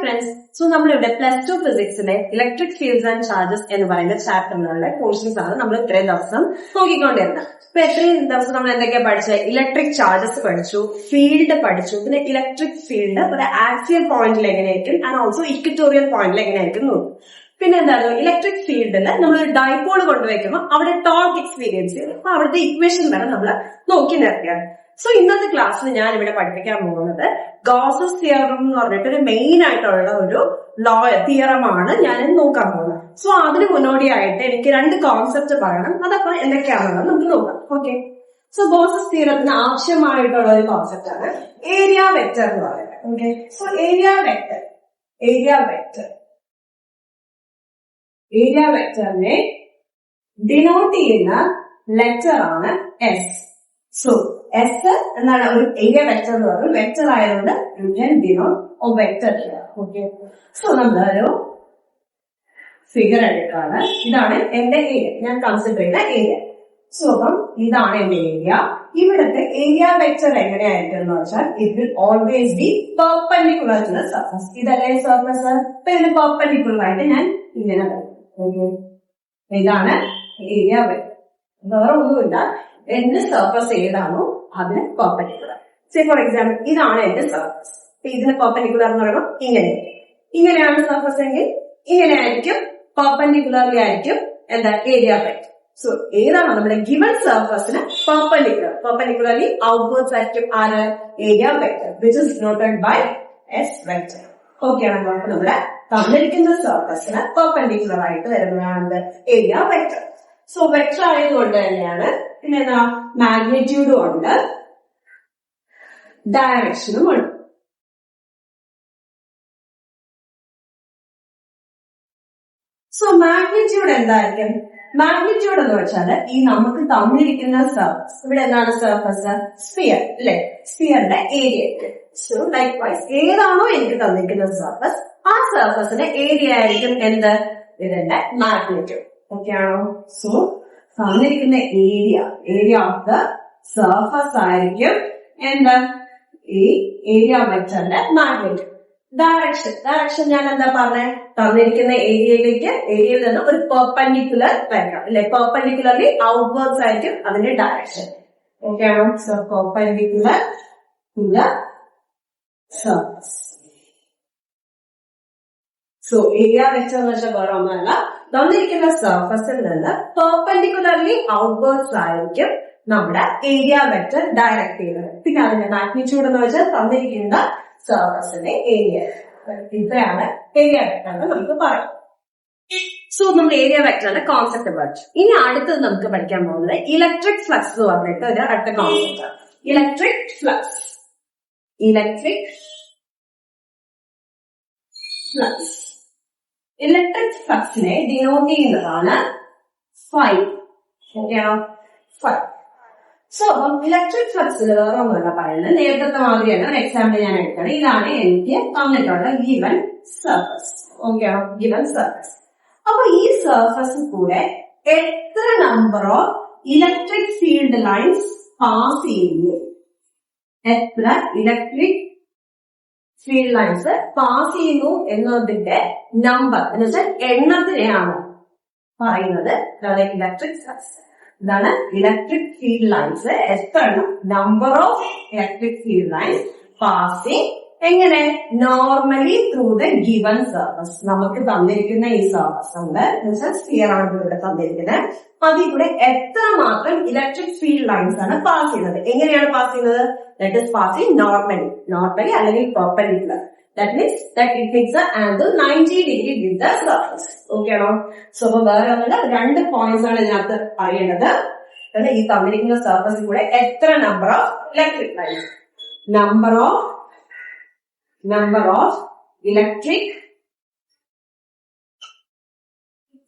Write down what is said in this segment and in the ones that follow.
Friends, so നമ്മളിവിടെ +2 ഫിസിക്സിലെ electric fields and charges എന്ന് പറയുന്ന ചാപ്റ്ററിലുള്ള പോർഷൻസ് ആണ് നമ്മൾ ഇത്രയും ദിവസം നോക്കിക്കൊണ്ടിരുന്നത്. ഇപ്പൊ ഇത്രയും ദിവസം നമ്മൾ എന്തൊക്കെയാ പഠിച്ചത്? ഇലക്ട്രിക് ചാർജസ് പഠിച്ചു, ഫീൽഡ് പഠിച്ചു, പിന്നെ ഇലക്ട്രിക് ഫീൽഡ് ഒരു ആക്സിയൽ പോയിന്റിൽ എങ്ങനെയായിരിക്കും ആൻഡ് ഓൾസോ ഇക്വറ്റോറിയൽ പോയിന്റിൽ എങ്ങനെയായിരിക്കും നോക്കും. പിന്നെ എന്താണ് ഇലക്ട്രിക് ഫീൽഡിൽ നമ്മൾ ഡൈപോൾ കൊണ്ടുവയ്ക്കുമ്പോൾ അവിടെ ടോർക്ക് എക്സ്പീരിയൻസ് ചെയ്യും. അപ്പൊ അവിടുത്തെ ഇക്വേഷൻ വരെ നമ്മൾ നോക്കി നിർത്തിയാണ്. സോ ഇന്നത്തെ ക്ലാസ്സിൽ ഞാൻ ഇവിടെ പഠിപ്പിക്കാൻ പോകുന്നത് ഗോസസ് തിയറം എന്ന് പറഞ്ഞിട്ട് ഒരു മെയിൻ ആയിട്ടുള്ള ഒരു തിയറമാണ് ഞാൻ നോക്കാൻ പോകുന്നത്. സോ അതിന് മുന്നോടിയായിട്ട് എനിക്ക് 2 കോൺസെപ്റ്റ് പറയണം. അതപ്പോ എന്തൊക്കെയാണെന്ന് നമുക്ക് നോക്കാം. ഓക്കെ, സോ ഗോസസ് തിയറത്തിന് ആവശ്യമായിട്ടുള്ള ഒരു കോൺസെപ്റ്റ് ആണ് ഏരിയ വെക്ടർ എന്ന് പറയുന്നത്. ഓക്കെ, സോ ഏരിയ വെക്ടറിനെ ഡിനോട്ട് ചെയ്യുന്ന ലെറ്റർ ആണ് എസ്. സോ എസ് എന്നാണ് ഒരു ഏരിയ വെക്ടർ എന്ന് പറയുന്നത്. വെക്ടർ ആയതുകൊണ്ട് you can denote O vector. Okay, so നമ്മളൊരു ഫിഗർ എടുക്കാണ്. ഇതാണ് എന്റെ ഏരിയ, ഞാൻ കൺസിഡർ ചെയ്യുന്ന ഏരിയ. സോ അപ്പം ഇതാണ് എന്റെ ഏരിയ. ഇവിടുത്തെ ഏരിയ വെക്ടർ എങ്ങനെയായിരിക്കും എന്ന് വെച്ചാൽ it will always be perpendicular to the surface. ഇതല്ലേ സർഫസ്, ഇപ്പൊ ഇതിന് പെർപെൻഡിക്കുലർ ആയിട്ട് ഞാൻ ഇങ്ങനെ വരും. ഇതാണ് ഏരിയ വെക്ടർ. വേറെ ഒന്നുമില്ല, എന്റെ സർഫസ് ഏതാണോ അതിന് പെർപെൻഡിക്കുലർ. സേ ഫോർ എക്സാമ്പിൾ ഇതാണ് എന്റെ സർഫസ്. ഇതിന് പെർപെൻഡിക്കുലർ എന്ന് പറയുമ്പോൾ ഇങ്ങനെയാണ് സർഫസ് എങ്കിൽ ഇങ്ങനെയായിരിക്കും, പെർപെൻഡിക്കുലർലി ആയിരിക്കും എന്താ ഏരിയ വെക്ടർ. സോ ഏതാണോ നമ്മുടെ ഗിവൺ സർഫസിന് പെർപെൻഡിക്കുലർലി ഔട്ട്വേർഡ്സ് ആയിരിക്കും our area vector, which is noted by S vector. Okay ആണല്ലോ. അപ്പൊ നമ്മുടെ തന്നിരിക്കുന്ന സർഫസിന് പെർപെൻഡിക്കുലർ ആയിട്ട് വരുന്നതാണ് ഏരിയ വെക്ടർ. സോ വെക്ടർ ആയതുകൊണ്ട് തന്നെയാണ് പിന്നെ എന്താ മാഗ്നിറ്റ്യൂഡും ഉണ്ട്, ഡയറക്ഷനും ഉണ്ട്. സോ മാഗ്നിറ്റ്യൂഡ് എന്തായിരിക്കും? മാഗ്നിറ്റ്യൂഡ് എന്ന് വെച്ചാൽ ഈ നമുക്ക് തന്നിരിക്കുന്ന സർഫസ്, ഇവിടെ എന്താണ് സർഫസ്? സ്ഫിയർ അല്ലെ, സ്ഫിയറിന്റെ ഏരിയ. സോ ലൈക്ക് വൈസ് ഏതാണോ എനിക്ക് തന്നിരിക്കുന്ന സർഫസ് ആ സർഫസിന്റെ ഏരിയ ആയിരിക്കും എന്ത്? ഇതിന്റെ മാഗ്നിറ്റ്യൂഡ്. ഓക്കെ ആണോ? സോ തന്നിരിക്കുന്ന ഏരിയ ഓഫ് ദ സർഫസ് ആയിരിക്കും എന്ത്? ഈ ഏരിയ വെക്ടറിന്റെ മാഗ്നിറ്റ്യൂഡ്. ഡയറക്ഷൻ ഞാൻ എന്താ പറഞ്ഞേ? തന്നിരിക്കുന്ന ഏരിയയിൽ നിന്ന് ഒരു പെർപെൻഡിക്കുലർ വരയ്ക്കാം അല്ലെ, പെർപെൻഡിക്കുലർലി ഔട്ട്വേർഡ്സ് ആയിരിക്കും അതിന്റെ ഡയറക്ഷൻ. ഓക്കെ ആണോ? So perpendicular to the surface. So area vector എന്ന് വെച്ചാൽ വേറെ ഒന്നുമല്ല, തന്നിരിക്കുന്ന സർഫസിൽ നിന്ന് പെർപെൻഡിക്കുലർലി ഔട്ട്വേർഡ്സ് ആയിരിക്കും നമ്മുടെ ഏരിയ വെക്ടർ ഡയറക്ട് ചെയ്യുന്നത്. പിന്നെ അതിന്റെ മാഗ്നിറ്റ്യൂഡ് എന്ന് വെച്ചാൽ തന്നിരിക്കുന്ന സർഫസിന്റെ ഏരിയ. ഇത്രയാണ് ഏരിയ വെക്ടർ എന്ന് നമുക്ക് പറയാം. സോ നമ്മൾ ഏരിയ വെക്ടറിന്റെ കോൺസെപ്റ്റ് പഠിച്ചു. ഇനി അടുത്തത് നമുക്ക് പഠിക്കാൻ പോകുന്നത് ഇലക്ട്രിക് ഫ്ലക്സ് എന്ന് പറഞ്ഞിട്ട് ഒരു അടുത്ത കോൺസെപ്റ്റ് ആണ്. ഇലക്ട്രിക് ഫ്ലക്സ് ഇലക്ട്രിക് ഫ്ലക്സിനെ ഡിനോട്ട് ചെയ്യുന്നതാണ് ഫൈ. ഓക്കെയാണോ? ഫൈ. സോ അപ്പം ഇലക്ട്രിക് ഫ്ലക്സിൽ വേറെ ഒന്നുമല്ല പറയുന്നത്, നേരത്തെ മാതിരിയാണ്. ഒരു എക്സാമ്പിൾ ഞാൻ എടുക്കണം. ഇതാണ് എനിക്ക് തന്നിട്ടുള്ള ഗിവൻ സർഫസ്. ഓക്കെയാണോ? Given surface. അപ്പൊ ഈ സർഫസ് കൂടെ എത്ര number of electric field lines pass ചെയ്യുന്നു, എത്ര ഇലക്ട്രിക് ഫീൽഡ് ലൈൻസ് പാസ് ചെയ്യുന്നു എന്നതിന്റെ നമ്പർ എന്ന് വെച്ചാൽ എണ്ണത്തിനെയാണ് പറയുന്നത്. ഇതാണ് ഇലക്ട്രിക് ഫ്ലക്സ്. ഇതാണ് ഇലക്ട്രിക് ഫീൽഡ് ലൈൻസ്. എത്ര എണ്ണം? Number of electric field lines passing എങ്ങനെ? Normally through the given surface. നമുക്ക് തന്നിരിക്കുന്ന ഈ സർഫസ് ഉണ്ട് എന്ന് വെച്ചാൽ സ്ഫിയർ ആണ് ഇവിടെ തന്നിരിക്കുന്നത്. അതിൽ കൂടെ എത്ര മാത്രം ഇലക്ട്രിക് ഫീൽഡ് ലൈൻസ് ആണ് പാസ് ചെയ്യുന്നത്? എങ്ങനെയാണ് പാസ് ചെയ്യുന്നത്? ദാറ്റ് ഇസ് പാസിംഗ് നോർമലി അല്ലെങ്കിൽ perpendicular. That means that it makes the angle 90 degree with the surface. Okay ആണോ? സോ അപ്പൊ വേറെ ഒന്നുമില്ല, 2 പോയിന്റ്സ് ആണ് ഇതിനകത്ത് അറിയേണ്ടത്. ഈ തന്നിരിക്കുന്ന സർഫസിൽ കൂടെ എത്ര number of electric lines, number of electric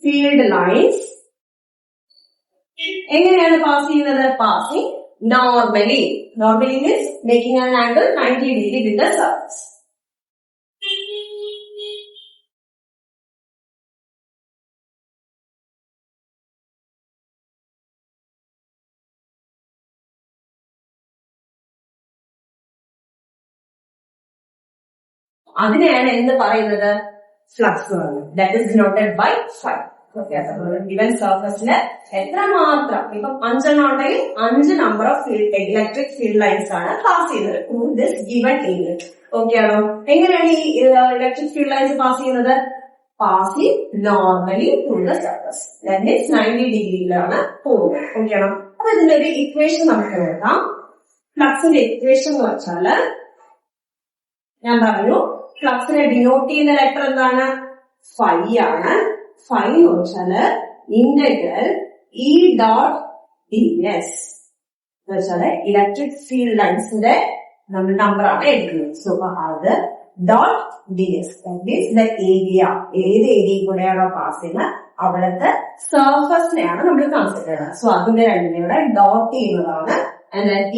field lines എങ്ങനെയാണ് പാസ് ചെയ്യുന്നത്? Passing normally means making an angle 90 degree with the surface. അതിനെയാണ് എന്ത് പറയുന്നത്? ഫ്ലക്സ് പറയുന്നത്. That is denoted by phi. Given സർഫസിന് എത്രമാത്രം, ഇപ്പം 5 എണ്ണം ഉണ്ടെങ്കിൽ 5 number of electric field lines ആണ് പാസ് ചെയ്യുന്നത് through this given area. Okay ആണോ? എങ്ങനെയാണ് ഈ ഇലക്ട്രിക് ഫീൽഡ് ലൈൻസ് പാസ് ചെയ്യുന്നത്? Passing normally through the surface. That means 90 ഡിഗ്രിയിലാണ് പോകുന്നത്. ഓക്കെ ആണോ? അപ്പൊ ഇതിന്റെ ഒരു ഇക്വേഷൻ നമുക്ക് നോക്കാം. ഫ്ലക്സിന്റെ ഇക്വേഷൻ എന്ന് വെച്ചാല് ഞാൻ പറഞ്ഞു, ഫ്ലക്സിനെ ഡിനോട്ട് ചെയ്യുന്ന ലെറ്റർ എന്താണ്? ഫൈ ആണ്. ഫൈ എന്ന് വെച്ചാല് integral E dot D S എന്ന് വെച്ചാല് ഇലക്ട്രിക് ഫീൽഡ് ലൈൻസിന്റെ നമ്മൾ നമ്പറാണ് എടുക്കുന്നത്. സോ അത് ഡോട്ട് ഡി എസ് ഏരിയ, ഏത് ഏരിയയിൽ കൂടെയാണോ പാസ് ചെയ്യുന്നത് അവിടുത്തെ സർഫസിനെയാണ് നമ്മൾ കൺസിഡർ ചെയ്യുന്നത്. സോ അതിന്റെ രണ്ടിനെ കൂടെ ഡോട്ട് ചെയ്യുന്നതാണ്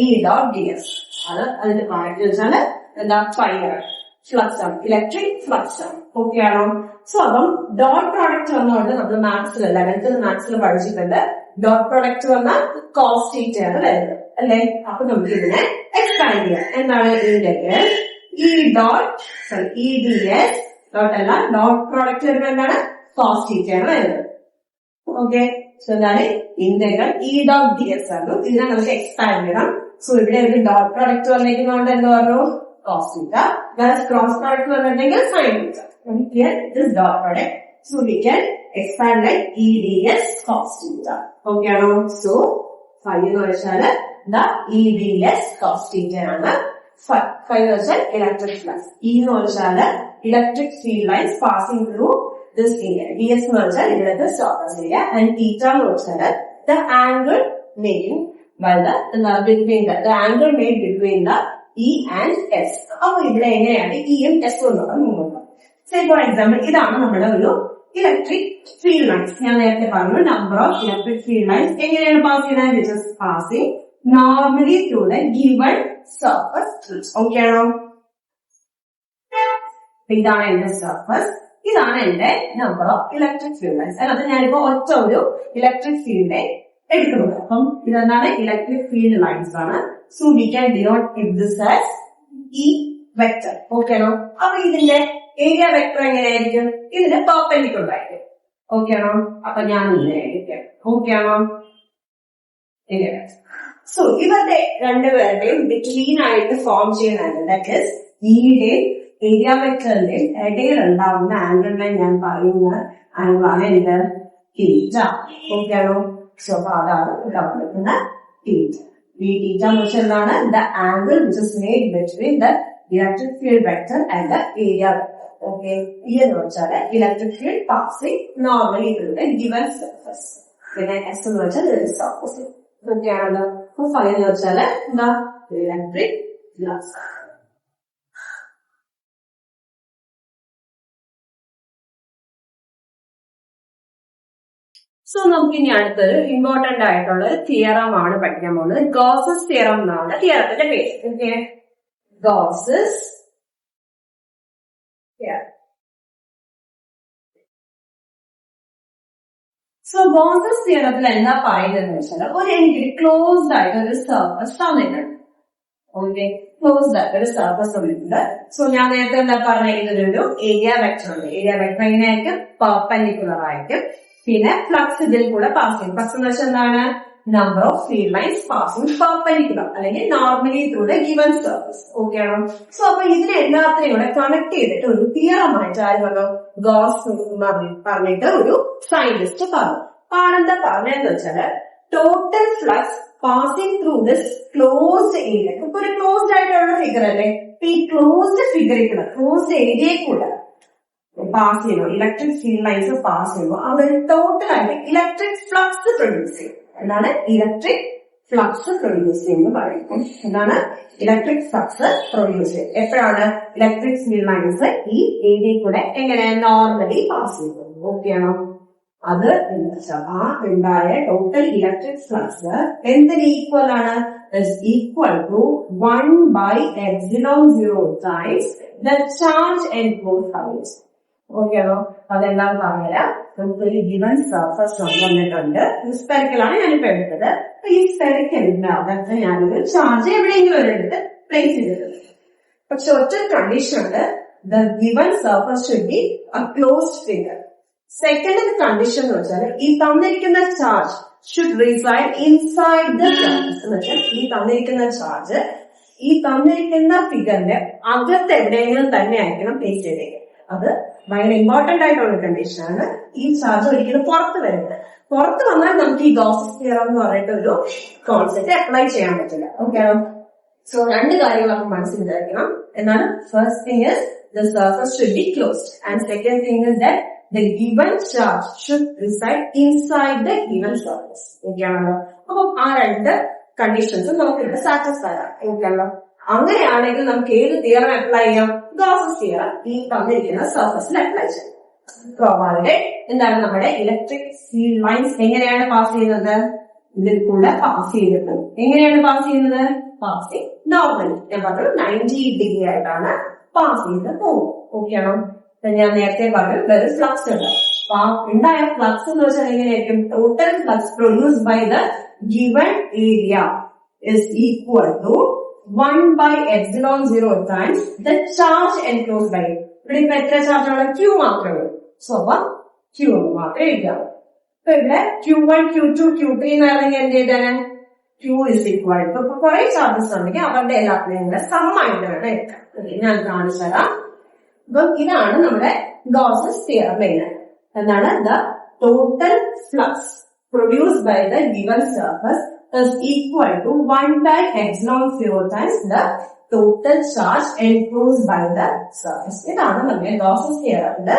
ഇ ഡോട്ട് ഡി എസ്. അത് അതിന്റെ പാർട്ട് വെച്ചാല് എന്താ? ഫൈവ് ഫ്ലക്സ് ആണ്, ഇലക്ട്രിക് ഫ്ലക്സ് ആണ്. ഓക്കെ ആണോ? സോ അപ്പം ഡോട്ട് പ്രോഡക്റ്റ് വന്നുകൊണ്ട് നമ്മൾ മാത്സിൽ 11th മാത്സിൽ പഠിച്ചിട്ടുണ്ട്. ഡോട്ട് പ്രോഡക്റ്റ് വന്നാൽ കോസ് തീറ്റയാണ് വരുന്നത് അല്ലെ? അപ്പൊ നമുക്ക് ഇതിനെ എക്സ്പാൻഡ് ചെയ്യാം. എന്താണ്? Integral E dot E D S dot അല്ല, ഡോട്ട് പ്രോഡക്റ്റ് വരുമ്പോൾ എന്താണ്? കോസ് തീറ്റയാണ് വരുന്നത്. ഓക്കെ, സോ എന്താണ്? Integral E dot D S ആണ്. ഇതിനെ നമുക്ക് എക്സ്പാൻഡ് ചെയ്യണം. സോ ഇവിടെ ഒരു ഡോട്ട് പ്രോഡക്റ്റ് വന്നിരിക്കുന്നതുകൊണ്ട് എന്ത് പറഞ്ഞു? cos theta, whereas cross product വന്നിട്ടുണ്ടെങ്കിൽ sin theta. Here this dot product, so we can expand like EDS cos theta. Okay ആണോ? So phi എന്ന് വെച്ചാൽ the EDS cos theta ആണ്. Phi എന്ന് വെച്ചാൽ electric flux. E എന്ന് വെച്ചാൽ electric field lines passing through this area. DS എന്ന് വെച്ചാൽ ഇവിടുത്തെ surface area, and theta എന്ന് വെച്ചാൽ the angle made by the angle made between the E and S. അപ്പൊ ഇവിടെ എങ്ങനെയാണ് ഇയും എസും എന്നുള്ളത് മുമ്പോട്ട്? സേ ഫോർ എക്സാമ്പിൾ ഇതാണ് നമ്മുടെ ഒരു ഇലക്ട്രിക് ഫീൽഡ് ലൈൻസ്. ഞാൻ നേരത്തെ പറഞ്ഞു number of electric field lines എങ്ങനെയാണ് പാസ് ചെയ്യുന്നത്? Which is passing normally through the given surface. Okay ആണോ? ഇതാണ് എന്റെ സർഫസ്, ഇതാണ് എന്റെ number of electric field lines. അല്ലാതെ ഞാനിപ്പോ ഒറ്റ ഒരു ഇലക്ട്രിക് ഫീൽഡിനെ എടുക്കുന്നത്. അപ്പം ഇതെന്താണ്? ഇലക്ട്രിക് ഫീൽഡ് ലൈൻസ് ആണ്. So we can denote this as E vector. Okay ആണോ? അപ്പൊ ഇതിന്റെ ഏരിയ വെക്ടർ എങ്ങനെയായിരിക്കും? ഇതിന്റെ പെർപെൻഡിക്കുലർ ആയിരിക്കും. ഓക്കെ ആണോ? അപ്പൊ ഞാൻ ഇങ്ങനെ എഴുതിക്കാം. ഓക്കെ ആണോ? സോ ഇവരുടെ രണ്ടുപേരുടെയും ബിറ്റ്വീൻ ആയിട്ട് ഫോം ചെയ്യുന്ന ദാറ്റ് ഈസ് ഇയുടെയും ഏരിയ വെക്ടറിന്റെ ഇടയിൽ ഉണ്ടാവുന്ന ആംഗിളിനെ ഞാൻ പറയുന്ന ആംഗിളാണ് എന്ത്? തീറ്റ. ഓക്കെ ആണോ? സോ അപ്പൊ അതാണ് ഉണ്ടാവുന്ന തീറ്റ. V theta which is the angle which is made between the electric field vector and the area vector. Okay, here is the electric field passing normally through the given surface. Then S is opposite. So final the electric flux. So നമുക്ക് ഇനി അടുത്തൊരു important ആയിട്ടുള്ള ഒരു theorem ആണ് പഠിക്കാൻ പോകുന്നത്. Gauss's theorem എന്നാണ് തിയറത്തിന്റെ പേര്. Okay, Gauss's theorem. So Gauss's തിയറത്തിൽ എന്താ പറയുന്നത് വെച്ചാൽ ഒരു ക്ലോസ്ഡ് ആയിട്ട് ഒരു സർഫസ് തന്നിട്ടുണ്ട്. ഓക്കെ, ക്ലോസ്ഡ് ആയിട്ട് ഒരു സർഫസ് തന്നിട്ടുണ്ട്. സോ ഞാൻ നേരത്തെ എന്താ പറഞ്ഞ ഇതിലൊരു ഏരിയ വെക്ടർ ഉണ്ട്. ഏരിയ വെക്ടർ എങ്ങനെയായിരിക്കും? പെർപെൻഡിക്കുലർ ആയിരിക്കും. പിന്നെ ഫ്ലക്സ് ഇതിൽ കൂടെ പാസ് ചെയ്യും. ഫ്ലക്സ് എന്ന് വെച്ചാൽ എന്താണ്? Number of field lines passing perpendicular അല്ലെങ്കിൽ normally through the given surface. Okay ആണോ? സോ അപ്പൊ ഇതിനെ എല്ലാത്തിനെയും കൂടെ കണക്ട് ചെയ്തിട്ട് ഒരു തിയറമായിട്ട് ആര് പറഞ്ഞു? ഗോസ് പറഞ്ഞിട്ട് ഒരു സയന്റിസ്റ്റ് പറഞ്ഞു. എന്താ പറഞ്ഞതെന്ന് വെച്ചാല് total flux passing through this closed area. ഇപ്പൊ ഒരു ക്ലോസ്ഡ് ആയിട്ടുള്ള ഫിഗർ അല്ലേ? ഈ ക്ലോസ്ഡ് ഫിഗറിൽ കൂടെ ക്ലോസ്ഡ് ഏരിയയിൽ കൂടെ പാസ് ചെയ്യുന്നു, ഇലക്ട്രിക് ഫീൽഡ് ലൈൻസ് പാസ് ചെയ്യുമ്പോൾ അവർ ടോട്ടലായിട്ട് ഇലക്ട്രിക് ഫ്ലക്സ് പ്രൊഡ്യൂസ് ചെയ്യും. എന്താണ്? ഇലക്ട്രിക് ഫ്ലക്സ് പ്രൊഡ്യൂസ് ചെയ്യുന്നത് പറയുന്നത്. എന്താണ്? ഇലക്ട്രിക് ഫ്ലക്സ് പ്രൊഡ്യൂസ് ചെയ്യും. എപ്പോഴാണ് ഇലക്ട്രിക് ഫീൽഡ് ലൈൻസ് ഈ ഏരിയയിൽ കൂടെ എങ്ങനെ നോർമലി പാസ് ചെയ്യുന്നത്? ഓക്കെ ആണോ? അത് ആ ഉണ്ടായ ടോട്ടൽ ഇലക്ട്രിക് ഫ്ലക്സ് എന്തിന് ഈക്വൽ ആണ്? Equal to 1/epsilon0 times the charge enclosed surface. Okay ആണോ? അതെല്ലാം പറഞ്ഞുതരാം. നമുക്കൊരു ഗിവൻ സർഫസ് വന്നിട്ടുണ്ട്. സ്പെറിക്കലാണ് ഞാനിപ്പോ എടുത്തത്. ഈ സ്പെറിക്കലിനകത്ത് ഞാനൊരു ചാർജ് എവിടെയെങ്കിലും ഒരിടത്ത് പ്ലേസ് ചെയ്തിട്ടുണ്ട്. പക്ഷെ ഒറ്റ കണ്ടീഷൻ ഉണ്ട്, the given surface should be a closed figure. Second condition എന്ന് വെച്ചാൽ ഈ തന്നിരിക്കുന്ന charge should reside inside the surface എന്ന് വെച്ചാൽ ഈ തന്നിരിക്കുന്ന ചാർജ് ഈ തന്നിരിക്കുന്ന ഫിഗറിന്റെ അകത്ത് എവിടെയെങ്കിലും തന്നെ ആയിരിക്കണം പ്ലേസ് ചെയ്തേക്കുക. അത് ഭയങ്കര ഇമ്പോർട്ടന്റ് ആയിട്ടുള്ള കണ്ടീഷനാണ്. ഈ ചാർജ് ഒരിക്കലും പുറത്ത് വരുന്നത്. പുറത്ത് വന്നാൽ നമുക്ക് ഈ ഗോസസ് തിയറം എന്ന് പറഞ്ഞിട്ട് ഒരു കോൺസെപ്റ്റ് അപ്ലൈ ചെയ്യാൻ പറ്റില്ല. ഓക്കെ, സോ രണ്ട് കാര്യങ്ങൾ നമുക്ക് മനസ്സിലാക്കണം. എന്നാണ് first thing is the surface should be closed and second thing is that the given charge should reside inside the given surface. ഓക്കെയാണല്ലോ. അപ്പൊ ആ രണ്ട് കണ്ടീഷൻസും നമുക്ക് ഇവിടെ സാറ്റിസ്ഫൈ ആണ്. ഓക്കെയാണല്ലോ. അങ്ങനെയാണെങ്കിൽ നമുക്ക് ഏത് തിയറം അപ്ലൈ ചെയ്യാം? ഗോസസ് തിയറം ഈ തന്നിരിക്കുന്ന സർഫസിൽ അപ്ലൈ ചെയ്യാം. പ്രോബാബിലിറ്റി എന്താണ്? നമ്മുടെ ഇലക്ട്രിക് ഫീൽഡ് ലൈൻസ് എങ്ങനെയാണ് പാസ് ചെയ്യുന്നത്? ഇതിൽ കൂടെ പാസ് ചെയ്തിട്ട് എങ്ങനെയാണ് പാസ് ചെയ്യുന്നത്? Passing normally. ഞാൻ പറഞ്ഞു 90 ഡിഗ്രി ആയിട്ടാണ് പാസ് ചെയ്ത് പോകും. ഓക്കെയാണോ? ഞാൻ നേരത്തെ പറഞ്ഞു ഒരു ഫ്ലക്സ് ഉണ്ട്. അപ്പൊ ആ ഉണ്ടായ ഫ്ലക്സ് എന്ന് വെച്ചാൽ എങ്ങനെയായിരിക്കും? Total flux produce by the given area is equal to 1/ε0 times the charge enclose by. ഇവിടെ ഇപ്പൊ എത്ര ചാർജ് ഉള്ള? Q മാത്രമേ ഉള്ളൂ. സോ അപ്പൊ Q മാത്രമേ എഴുതാം. ഇപ്പൊ ഇവിടെ Q1, Q2, Q3 എന്നാണെങ്കിൽ എന്ത് ചെയ്താണ്? Q ഇസ് ഈക്വൽ ടു ഇപ്പൊ കുറെ ചാർജസ് ഉണ്ടെങ്കിൽ അവരുടെ എല്ലാത്തിനെയും കൂടെ സമ്മായിട്ട് വേണം എടുക്കാം. ഞാൻ കാണിച്ചു തരാം. അപ്പം ഇതാണ് നമ്മുടെ ഗോസസ് തിയറം ചെയ്യുന്നത്. എന്താണ്? The total flux produced by the given surface is equal to 1/ε0 times the total charge enclosed by the surface. ഇതാണ് നമ്മുടെ ഗോസസ് തിയറത്തിന്റെ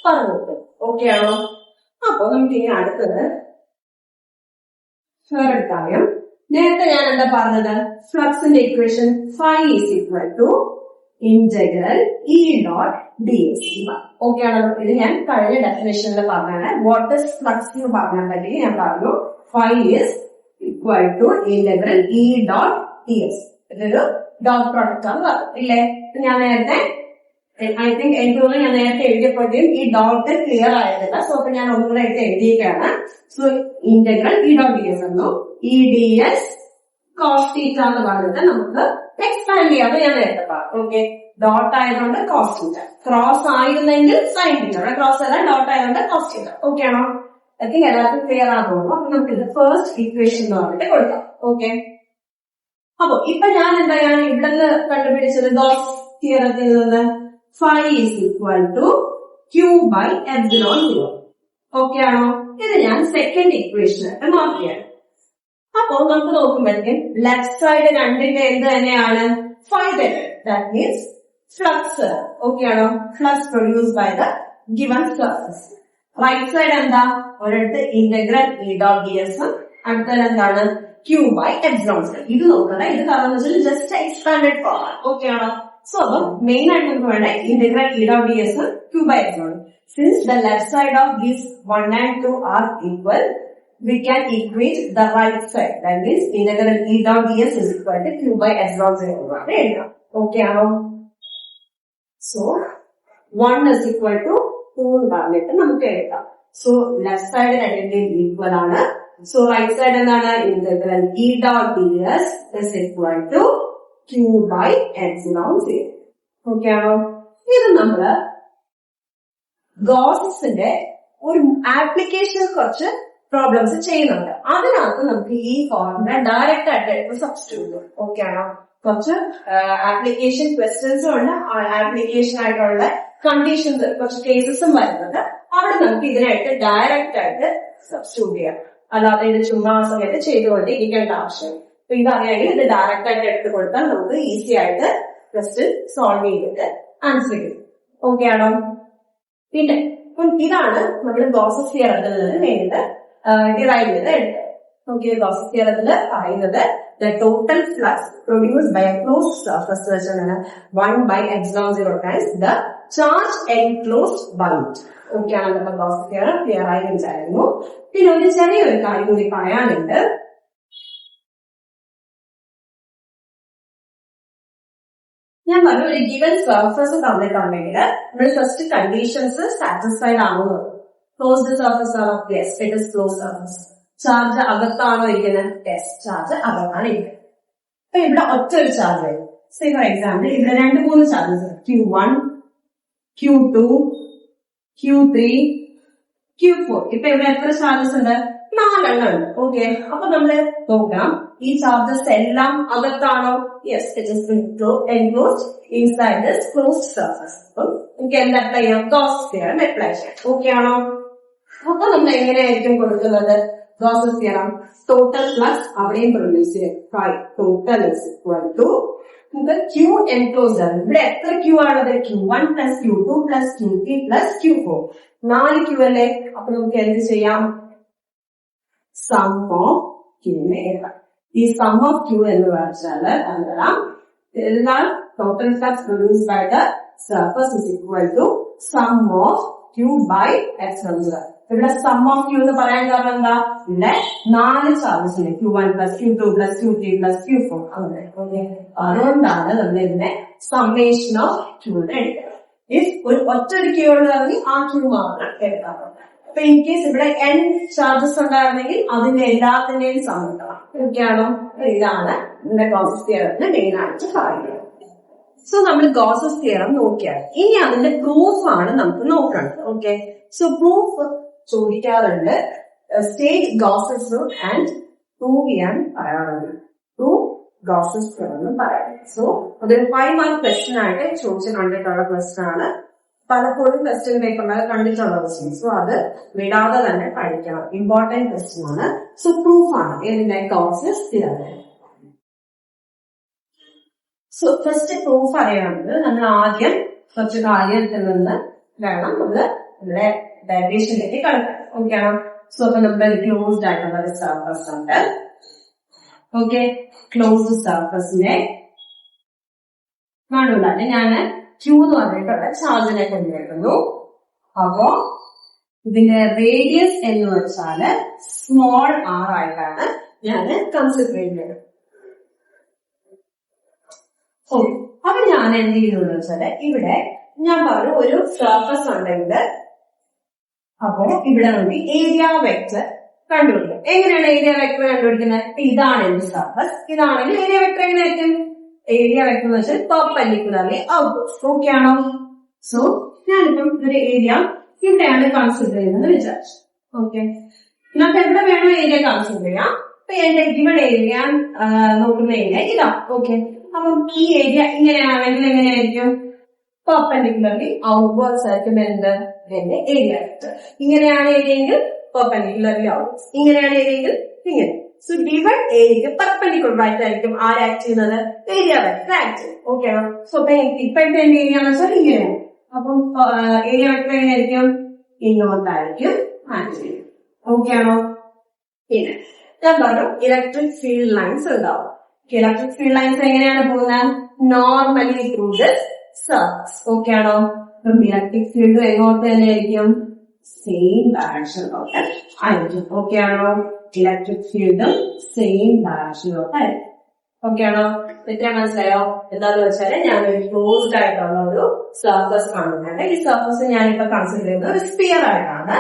പറഞ്ഞത്. ഓക്കെ ആണോ? അപ്പൊ നമുക്ക് ഇനി അടുത്തത് വേറൊരു കാര്യം. നേരത്തെ ഞാൻ എന്താ പറഞ്ഞത്? ഫ്ലക്സിന്റെ equation phi is equal to integral E dot D S. Okay ആണോ? ഇത് ഞാൻ കഴിഞ്ഞ ഡെഫിനേഷനിൽ പറഞ്ഞാണ്. വാട്ട് ഇസ് ഫ്ലക്സ് എന്ന് പറഞ്ഞാൽ പറ്റി ഞാൻ പറഞ്ഞു. Phi is equal to integral E dot D S. ഇതൊരു ഡോട്ട് പ്രോഡക്റ്റ് ആണ് പറഞ്ഞു ഇല്ലേ? ഞാൻ നേരത്തെ ഐ തിങ്ക് എനിക്ക് തോന്നുന്നു ഞാൻ നേരത്തെ എഴുതിയപ്പോഴത്തേക്കും ഈ ഡോട്ട് ക്ലിയർ ആയിരുന്നില്ല. സോ അപ്പൊ ഞാൻ ഒന്നുകൂടെ എടുത്ത് എഴുതിയിരിക്കുകയാണ്. So integral E dot D S എന്നു E D S cos theta എന്ന് പറഞ്ഞിട്ട് നമുക്ക് എക്സ്പാൻഡ് ചെയ്യാതെ ഞാൻ നേരത്തെ പറഞ്ഞു. ഓക്കെ, ഡോട്ട് ആയതുകൊണ്ട് കോസ് തീറ്റ, ക്രോസ് ആയിരുന്നെങ്കിൽ സൈൻ തീറ്റ. ക്രോസ് അല്ല, ഡോട്ട് ആയതുകൊണ്ട് കോസ് തീറ്റ. ഓക്കെ ആണോ? ഐ തിങ്ക് എല്ലാവർക്കും ക്ലിയർ ആകുന്നു. അപ്പൊ നമുക്ക് ഇത് ഫസ്റ്റ് ഇക്വേഷൻ എന്ന് പറഞ്ഞിട്ട് കൊടുക്കാം. ഓക്കെ, അപ്പൊ ഇപ്പൊ ഞാൻ എന്താണ് ഇവിടെ നിന്ന് കണ്ടുപിടിച്ചത്? ഗോസ് തിയറത്തിൽ നിന്ന് phi is equal to Q/ε0. Okay ആണോ? ഇത് ഞാൻ സെക്കൻഡ് ഇക്വേഷനായിട്ട് മാറ്റിയാണ്. അപ്പൊ നമുക്ക് നോക്കുമ്പോഴേക്കും ലെഫ്റ്റ് സൈഡ് രണ്ടിന്റെ എന്ത് തന്നെയാണ്? ഫൈ തന്നെ. That means flux. ഓക്കെ ആണോ? Flux produce by the given surface. Right side എന്താ? ഒരിടത്ത് integral E dot D S, അടുത്തത് എന്താണ്? Q/ε0. ഇത് നോക്കണ്ട, ഇത് കാരണം വെച്ചാൽ ജസ്റ്റ് എക്സ്പാൻഡഡ് ഫോം. ഓക്കെ ആണോ? സോ അപ്പം മെയിൻ ആയിട്ട് നമുക്ക് വേണ്ട integral E dot D S Q/ε0. Since the left side of these 1 and 2 are equal, we can equate the right side. That means integral E dot ds is equal to Q/ε0. Okay, now so 1 is equal to 2 പറഞ്ഞിട്ട് നമുക്ക് എഴുതാം. So left side രണ്ടിന്റെയും equal ആണ്. So right side എന്താണ്? Integral E dot ds is equal to Q/ε0. Okay ആണോ? ഇത് നമ്മള് ഗോസസിന്റെ ഒരു ആപ്ലിക്കേഷൻ കുറച്ച് പ്രോബ്ലംസ് ചെയ്യുന്നുണ്ട്. അതിനകത്ത് നമുക്ക് ഈ ഫോർമുല ഡയറക്റ്റ് ആയിട്ട് എടുത്ത് സബ്സ്റ്റിറ്റ്യൂട്ട് ചെയ്യും. ഓക്കെ ആണോ? കുറച്ച് ആപ്ലിക്കേഷൻ ക്വസ്റ്റ്യൻസും ഉണ്ട്, ആപ്ലിക്കേഷൻ ആയിട്ടുള്ള കണ്ടീഷൻസ് കുറച്ച് കേസസും വരുന്നുണ്ട്. അവിടെ നമുക്ക് ഇതിനായിട്ട് ഡയറക്റ്റ് ആയിട്ട് സബ്സ്റ്റിറ്റ്യൂട്ട് ചെയ്യാം. അല്ലാതെ ഇത് ചുമ്മാ സമയത്ത് ചെയ്തുകൊണ്ട് ഇരിക്കേണ്ട ആവശ്യം. അപ്പൊ ഇതറിയാമെങ്കിൽ ഇത് ഡയറക്റ്റ് ആയിട്ട് എടുത്ത് കൊടുത്താൽ നമുക്ക് ഈസി ആയിട്ട് ക്വസ്റ്റ്യൻ സോൾവ് ചെയ്തിട്ട് ആൻസർ ചെയ്യും. ഓക്കെ ആണോ? പിന്നെ ഇതാണ് നമ്മൾ ഗോസസ് തിയറത്തിൽ നിന്ന് വേണ്ടിയിട്ട് ഡിറൈവ് ചെയ്ത് എടുത്തത്. ഓക്കെ, ഗോസസ് തിയറത്തിൽ പറയുന്നത് the total flux produced by a closed surface is 1/ε0 times the charge enclosed by it. Okay ആണ് നമ്മുടെ ഗോസസ് തിയറം ക്ലിയർ ആയി വിചാരിക്കുന്നു. പിന്നെ ഒരു ചെറിയൊരു കാര്യം കൂടി പറയാനുണ്ട്. ഞാൻ പറഞ്ഞു ഒരു ഗിവൻ സർഫസ് തന്നിട്ടുണ്ടെങ്കിൽ നമ്മൾ ഫസ്റ്റ് കണ്ടീഷൻസ് സാറ്റിസ്ഫൈഡ് ആവുന്നത്. ക്ലോസ്ഡ് സർഫസ് ആണോ? Yes, it is closed surface. Charge അകത്താണോ ഇരിക്കുന്നത്? യെസ്, ചാർജ് അകത്താണ് ഇരിക്കുന്നത്. അപ്പൊ ഇവിടെ ഒറ്റ ഒരു ചാർജ് വരും. സേ ഫോർ എക്സാമ്പിൾ ഇവിടെ 2-3 charges Q1, Q2, Q3, Q4. ഇപ്പൊ ഇവിടെ എത്ര ചാർജസ് ഉണ്ട്? 4 എണ്ണം ഉണ്ട്. ഓക്കെ, അപ്പൊ നമ്മള് നോക്കാം ഈ ചാർജസ് എല്ലാം അകത്താണോ? Yes, it is enclosed inside this closed surface. അപ്പം നമുക്ക് എന്ത് അപ്ലൈ ചെയ്യാം? ഗോസ്സ് തിയറം അപ്ലൈ ചെയ്യാം. ഓക്കെ ആണോ? അപ്പൊ നമ്മൾ എങ്ങനെയായിരിക്കും കൊടുക്കുന്നത്? ഗോസ്സ് തിയറം ടോട്ടൽ പ്ലസ് അവിടെയും പ്രൊഡ്യൂസ് ചെയ്യാം. ടോട്ടൽ ഇസ് ഈക്വൽ ടു നമുക്ക് Q enclosed ആണ്. ഇവിടെ എത്ര Q ആണുള്ളത്? Q1 plus Q2 plus Q3 plus Q4. 4 Q അല്ലേ? അപ്പൊ നമുക്ക് എന്ത് ചെയ്യാം? സം ഓഫ് Q നെ എഴുതാം. ഈ സം ഓഫ് Q എന്ന് വെച്ചാല് എന്താണ്? Total flux produce by the surface is equal to sum of Q by X. ഇവിടെ സം ഓഫ് Q എന്ന് പറയാൻ കാരണം എന്താ? ഇവിടെ 4 ചാർജസ് ഉണ്ട്. Q1 plus Q2 plus Q3 plus Q4. അതുകൊണ്ടാണ് നമ്മൾ ഇതിനെ സമ്മേഷൻ ഓഫ് Q എന്ന് എഴുതുന്നത്. ഇഫ് ഒരു ഒറ്റൊരു Q ഉള്ളതാണെങ്കിൽ ആ Q മാത്രം എഴുതാറുണ്ട്. അപ്പൊ ഇൻ കേസ് ഇവിടെ n ചാർജസ് ഉണ്ടായിരുന്നെങ്കിൽ അതിന്റെ എല്ലാത്തിന്റെയും സം കിട്ടണം. ഓക്കെയാണോ? ഇതാണ് നമ്മുടെ ഗോസ്സ് തിയറത്തിന് മെയിൻ ആയിട്ട് പറയുന്നത്. സോ നമ്മൾ ഗോസ്സ് തിയറം നോക്കിയാൽ ഇനി അതിന്റെ പ്രൂഫ് ആണ് നമുക്ക് നോക്കേണ്ടത്. ഓക്കെ, സോ പ്രൂഫ് ചോദിക്കാറുണ്ട്. State Gauss's rule and prove ചെയ്യാൻ പറയാറുണ്ട്. പ്രൂവ് ഗോസ്സസ് തിയറം എന്ന് പറയാറുണ്ട്. സോ അതൊരു 5 മാർക്ക് ക്വസ്റ്റ്യൻ ആയിട്ട് ചോദിച്ച് കണ്ടിട്ടുള്ള ക്വസ്റ്റ്യൻ ആണ്. പലപ്പോഴും ക്വസ്റ്റ്യൻ പേപ്പറിൽ കണ്ടിട്ടുള്ള ക്വസ്റ്റ്യൻ. സോ അത് വിടാതെ തന്നെ പഠിക്കണം. ഇമ്പോർട്ടന്റ് ക്വസ്റ്റ്യൻ ആണ്. സോ പ്രൂഫ് ആണ് ഇതിന്റെ Gauss's theorem. So first proof അറിയണമെങ്കിൽ നമ്മൾ ആദ്യം കുറച്ച് കാര്യത്തിൽ നിന്ന് വേണം നമ്മള് നമ്മുടെ ഡെറിവേഷനിലേക്ക് കടക്കാം. ഓക്കെ ആണോ? സോ അപ്പൊ നമ്മുടെ ക്ലോസ്ഡ് ആയിട്ടുള്ള ഒരു സർഫസ് ഉണ്ട്. ഓക്കെ, ക്ലോസ്ഡ് സർഫസിന്റെ നടുവിലാണ് ഞാൻ Q എന്ന് പറഞ്ഞിട്ടുള്ള ചാർജിനെ കൊണ്ടുവരുന്നു. അപ്പോ ഇതിന്റെ റേഡിയസ് എന്ന് വെച്ചാല് സ്മോൾ r ആയിട്ടാണ് ഞാൻ കൺസിഡർ ചെയ്യുന്നത്. അപ്പൊ ഞാൻ എന്ത് ചെയ്യുന്നു വെച്ചാല് ഇവിടെ ഞാൻ പറഞ്ഞു ഒരു സർഫസ് ഉണ്ടെങ്കിൽ അപ്പോ ഇവിടെ നമുക്ക് ഏരിയ വെക്ടർ കണ്ടുപിടിക്കാം. എങ്ങനെയാണ് ഏരിയ വെക്ടർ കണ്ടുപിടിക്കുന്നത്? ഇതാണ് എന്റെ സർഫസ്. ഇതാണെങ്കിൽ ഏരിയ വെക്ടർ എങ്ങനെയായിരിക്കും? ഏരിയ വെക്ടർ എന്ന് വെച്ചാൽ പെർപെൻഡിക്കുലർലി ഔട്ട്വേർഡ്സ്. ഓക്കെ ആണോ? സോ ഞാനിപ്പം ഒരു ഏരിയ ഇവിടെയാണ് കൺസിഡർ ചെയ്യുന്നത് വിചാരിച്ചു. ഓക്കെ, നമുക്ക് എവിടെ വേണോ ഏരിയ കൺസിഡർ ചെയ്യാം. അപ്പൊ എന്റെ ഇവിടെ ഏരിയ നോക്കുന്ന ഏരിയ ഇതാ. ഓക്കെ, അപ്പം ഈ ഏരിയ ഇങ്ങനെയാണെങ്കിൽ എങ്ങനെയായിരിക്കും? പെർപെൻഡിക്കുലർലി ഔട്ട്വേർഡ്സ് ആയിരിക്കും എന്ത്? എന്റെ ഏരിയ വെക്ടർ. ഇങ്ങനെയാണ് ഏരിയ എങ്കിൽ പെർപെൻഡിക്കുലർലി ഔട്ട്വേർഡ്സ്, ഇങ്ങനെയാണ് ഏരിയ എങ്കിൽ ഇങ്ങനെ. സോ ഡിവൈഡ് ഏരിയക്ക് പെർപെൻഡിക്കുലർ ആയിട്ടായിരിക്കും ആരാക്ട് ചെയ്യുന്നത്? ഏരിയ വെക്ടർ ആക്ട് ചെയ്യും. ഓക്കെ ആണോ? സോ ഇപ്പോഴത്തെ എന്റെ ഏരിയ എന്ന് വെച്ചാൽ ഇങ്ങനെയാണ്. അപ്പം ഏരിയ വെക്ടർ എങ്ങനെയായിരിക്കും? ഇങ്ങോട്ടായിരിക്കും ആക്ട് ചെയ്യും. ഓക്കെ ആണോ? പിന്നെ ഞാൻ പറഞ്ഞു ഇലക്ട്രിക് ഫീൽഡ് ലൈൻസ് ഉണ്ടാവും. ഇലക്ട്രിക് ഫീൽഡ് ലൈൻസ് എങ്ങനെയാണ് പോകുന്നത്? Normally through this surface. Okay ആണോ? ഇലക്ട്രിക് ഫീൽഡ് എങ്ങോട്ട് തന്നെ ആയിരിക്കും? സെയിം ഡയറക്ഷനിലോട്ട് ആയിരിക്കും. ഓക്കെ ആണോ? ഇലക്ട്രിക് ഫീൽഡും സെയിം ഡയറക്ഷനിലോട്ടായിരിക്കും. ഓക്കെ ആണോ? തെറ്റാൻ മനസ്സിലായോ? എന്താന്ന് വെച്ചാല് ഞാനൊരു ക്ലോസ്ഡ് ആയിട്ടുള്ള ഒരു സർഫസ് കാണുന്നുണ്ട്. ഈ സർഫസ് ഞാനിപ്പോ കൺസിഡർ ചെയ്യുന്നത് ഒരു സ്ഫിയർ ആയിട്ടാണ്.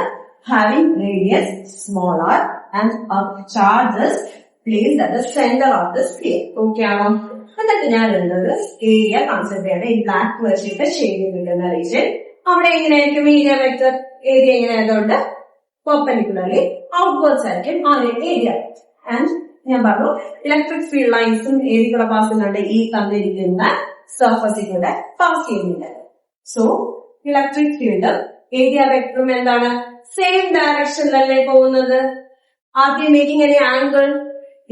Having radius small R and charges placed at the center of the sphere. Okay ആണോ? എന്നിട്ട് ഞാൻ എഴുതുന്നത് ഏരിയ കൺസിഡർ ചെയ്യണം. ഈ ബ്ലാക്ക് വെച്ചിട്ട് ഷെയ്ഡ് ചെയ്തിരിക്കുന്ന റീജിയൻ അവിടെ എങ്ങനെയായിരിക്കും ഏരിയ വെക്ടർ? ഏരിയ എങ്ങനെ ആയതുകൊണ്ട് പെർപെൻഡിക്കുലർലി ഔട്ട്വേർഡ്സ് ആയിരിക്കും ആ ഏരിയ. ആൻഡ് ഞാൻ പറഞ്ഞു ഇലക്ട്രിക് ഫീൽഡ് ലൈൻസും ഏരിയകളെ പാസ് ചെയ്യുന്നുണ്ട്. ഈ തന്നിരിക്കുന്ന സർഫസിലൂടെ പാസ് ചെയ്യുന്നില്ല. സോ ഇലക്ട്രിക് ഫീൽഡ് ഏരിയ വെക്ടറും എന്താണ്? സെയിം ഡയറക്ഷനിലല്ലേ പോകുന്നത്? ആദ്യം making any angle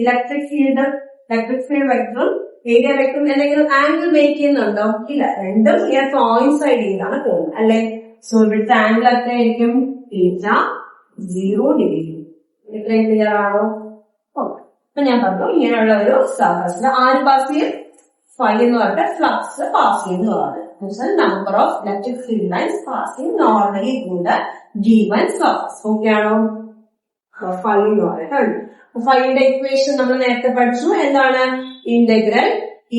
electric field വെക്ടറും ഏരിയ വെക്ടറും എന്തെങ്കിലും ആംഗിൾ മേക്ക് ചെയ്യുന്നുണ്ടോ? ഇല്ല, രണ്ടും ഇങ്ങനെ കോയിൻസൈഡ് ചെയ്താണ് പോകുന്നത് അല്ലെ? സോ ഇവിടുത്തെ ആംഗിൾ എത്രയായിരിക്കും? 0 ഡിഗ്രി. ഇത്രയും ക്ലിയർ ആണോ? അപ്പൊ ഞാൻ പറഞ്ഞു ഇങ്ങനെയുള്ള ഒരു സർഫസിൽ ആര് പാസ് ചെയ്യും? ഫൈ എന്ന് പറഞ്ഞിട്ട് ഫ്ലക്സ് പാസ് ചെയ്യുന്നതാണ്. Number of electric field lines passing normally through the given surface. Okay ആണോ? ഫൈ എന്ന് പറഞ്ഞിട്ടുണ്ട്. ഫൈയുടെ ഇക്വേഷൻ നമ്മൾ നേരത്തെ പഠിച്ചു. എന്താണ്? Integral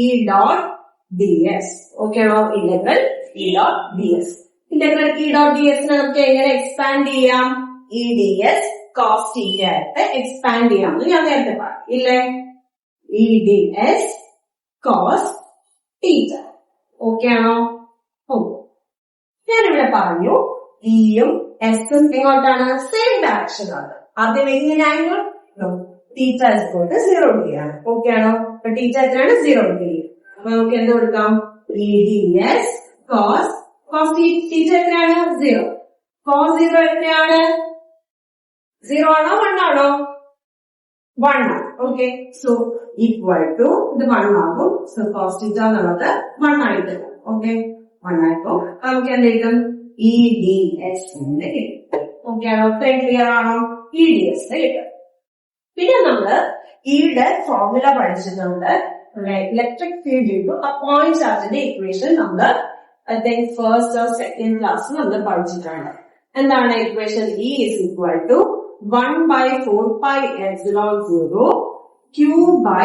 E dot D S. Okay ആണോ? Integral E dot D S. Integral E dot D എസിനെ നമുക്ക് എങ്ങനെ എക്സ്പാൻഡ് ചെയ്യാം? E D S cos theta ആയിട്ട് എക്സ്പാൻഡ് ചെയ്യാമെന്ന് ഞാൻ നേരത്തെ പറഞ്ഞു ഇല്ലേ? E D S cos theta. Okay ആണോ? ഞാനിവിടെ പറഞ്ഞു ഇയും എസും എങ്ങോട്ടാണ് സെയിം ഡയറക്ഷനാണ്. ആദ്യം എങ്ങനെ ആംഗിൾ തീറ്റ = 0 ഡിഗ്രിയാണ്. ഓക്കെ ആണോ? അപ്പൊ തീറ്റ എത്രയാണ്? 0 ഡിഗ്രി. അപ്പൊ നമുക്ക് എന്ത് കൊടുക്കാം? EDS കോസ് തീറ്റ എത്രയാണ്? 0. കോസ് 0 എത്രയാണ്? 0 ആണോ 1 ആണോ? 1 ആണ്. ഓക്കെ, സോ ഈക്വൽ ടു ഇത് 1 ആകും. സോ കോസ് തീറ്റ എന്നുള്ളത് 1 ആയിട്ട്. ഓക്കെ, 1 ആയിപ്പോ നമുക്ക് എന്ത് കിട്ടും? EDS എന്ന് കിട്ടും. ഓക്കെ ആണോ? ഇത്രയും ക്ലിയർ ആണോ? EDS കിട്ടും. പിന്നെ നമ്മള് ഈയുടെ ഫോർമുല പഠിച്ചിട്ടുണ്ട്. Electric field due to a point ചാർജിന്റെ ഇക്വേഷൻ നമ്മള് ഫസ്റ്റ് ഓർ സെക്കൻഡ് ക്ലാസ് നമ്മൾ പഠിച്ചിട്ടുണ്ട്. എന്താണ് ഇക്വേഷൻ? E = 1/4πε0 Q/r²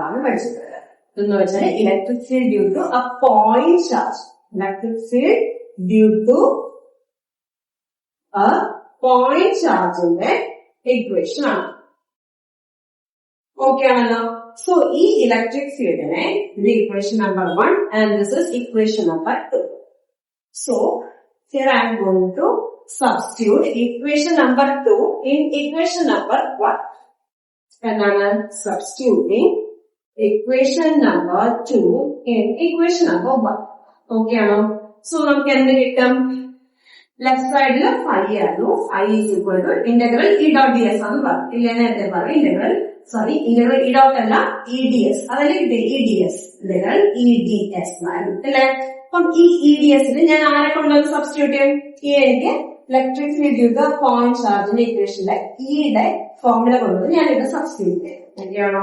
ആണ് പഠിച്ചിട്ടുള്ളത്. എന്ന് വെച്ചാൽ electric field due to a point charge. Electric field due to a point ചാർജിന്റെ ഇക്വേഷൻ ആണ്. ഓക്കെ ആണല്ലോ? സോ ഈ ഇലക്ട്രിക് ഫീൽഡിനെ ഇത് equation number 1 and this is equation number 2. So here I am going to substitute equation number 2 in equation number 1. എന്താണ്? Substituting equation number 2 in equation number 1. Okay ആണോ? So നമുക്ക് എന്ത് കിട്ടും? ലെഫ്റ്റ് സൈഡില് ഫൈ ആയിരുന്നു. Phi = integral E dot D S ആണ് പറഞ്ഞു. ഇല്ല നേരത്തെ പറഞ്ഞു ഇന്റഗ്രൽ ഇ ഡോട്ട് അല്ല EDS. അതല്ലേ കിട്ടി? EDS ഇന്റഗ്രൽ EDS ആയിരുന്നു അല്ലേ? അപ്പം ഈ EDS ഞാൻ ആരെ കൊണ്ടുവന്ന് സബ്സ്റ്റിറ്റ്യൂട്ട് ചെയ്യും? എനിക്ക് electric field due two point ചാർജിന്റെ ഇക്വേഷനിലെ ഇയുടെ ഫോർമുല കൊണ്ടുവന്ന് ഞാൻ ഇത് സബ്സ്റ്റിറ്റ്യൂട്ട് ചെയ്യും. ഓക്കെയാണോ?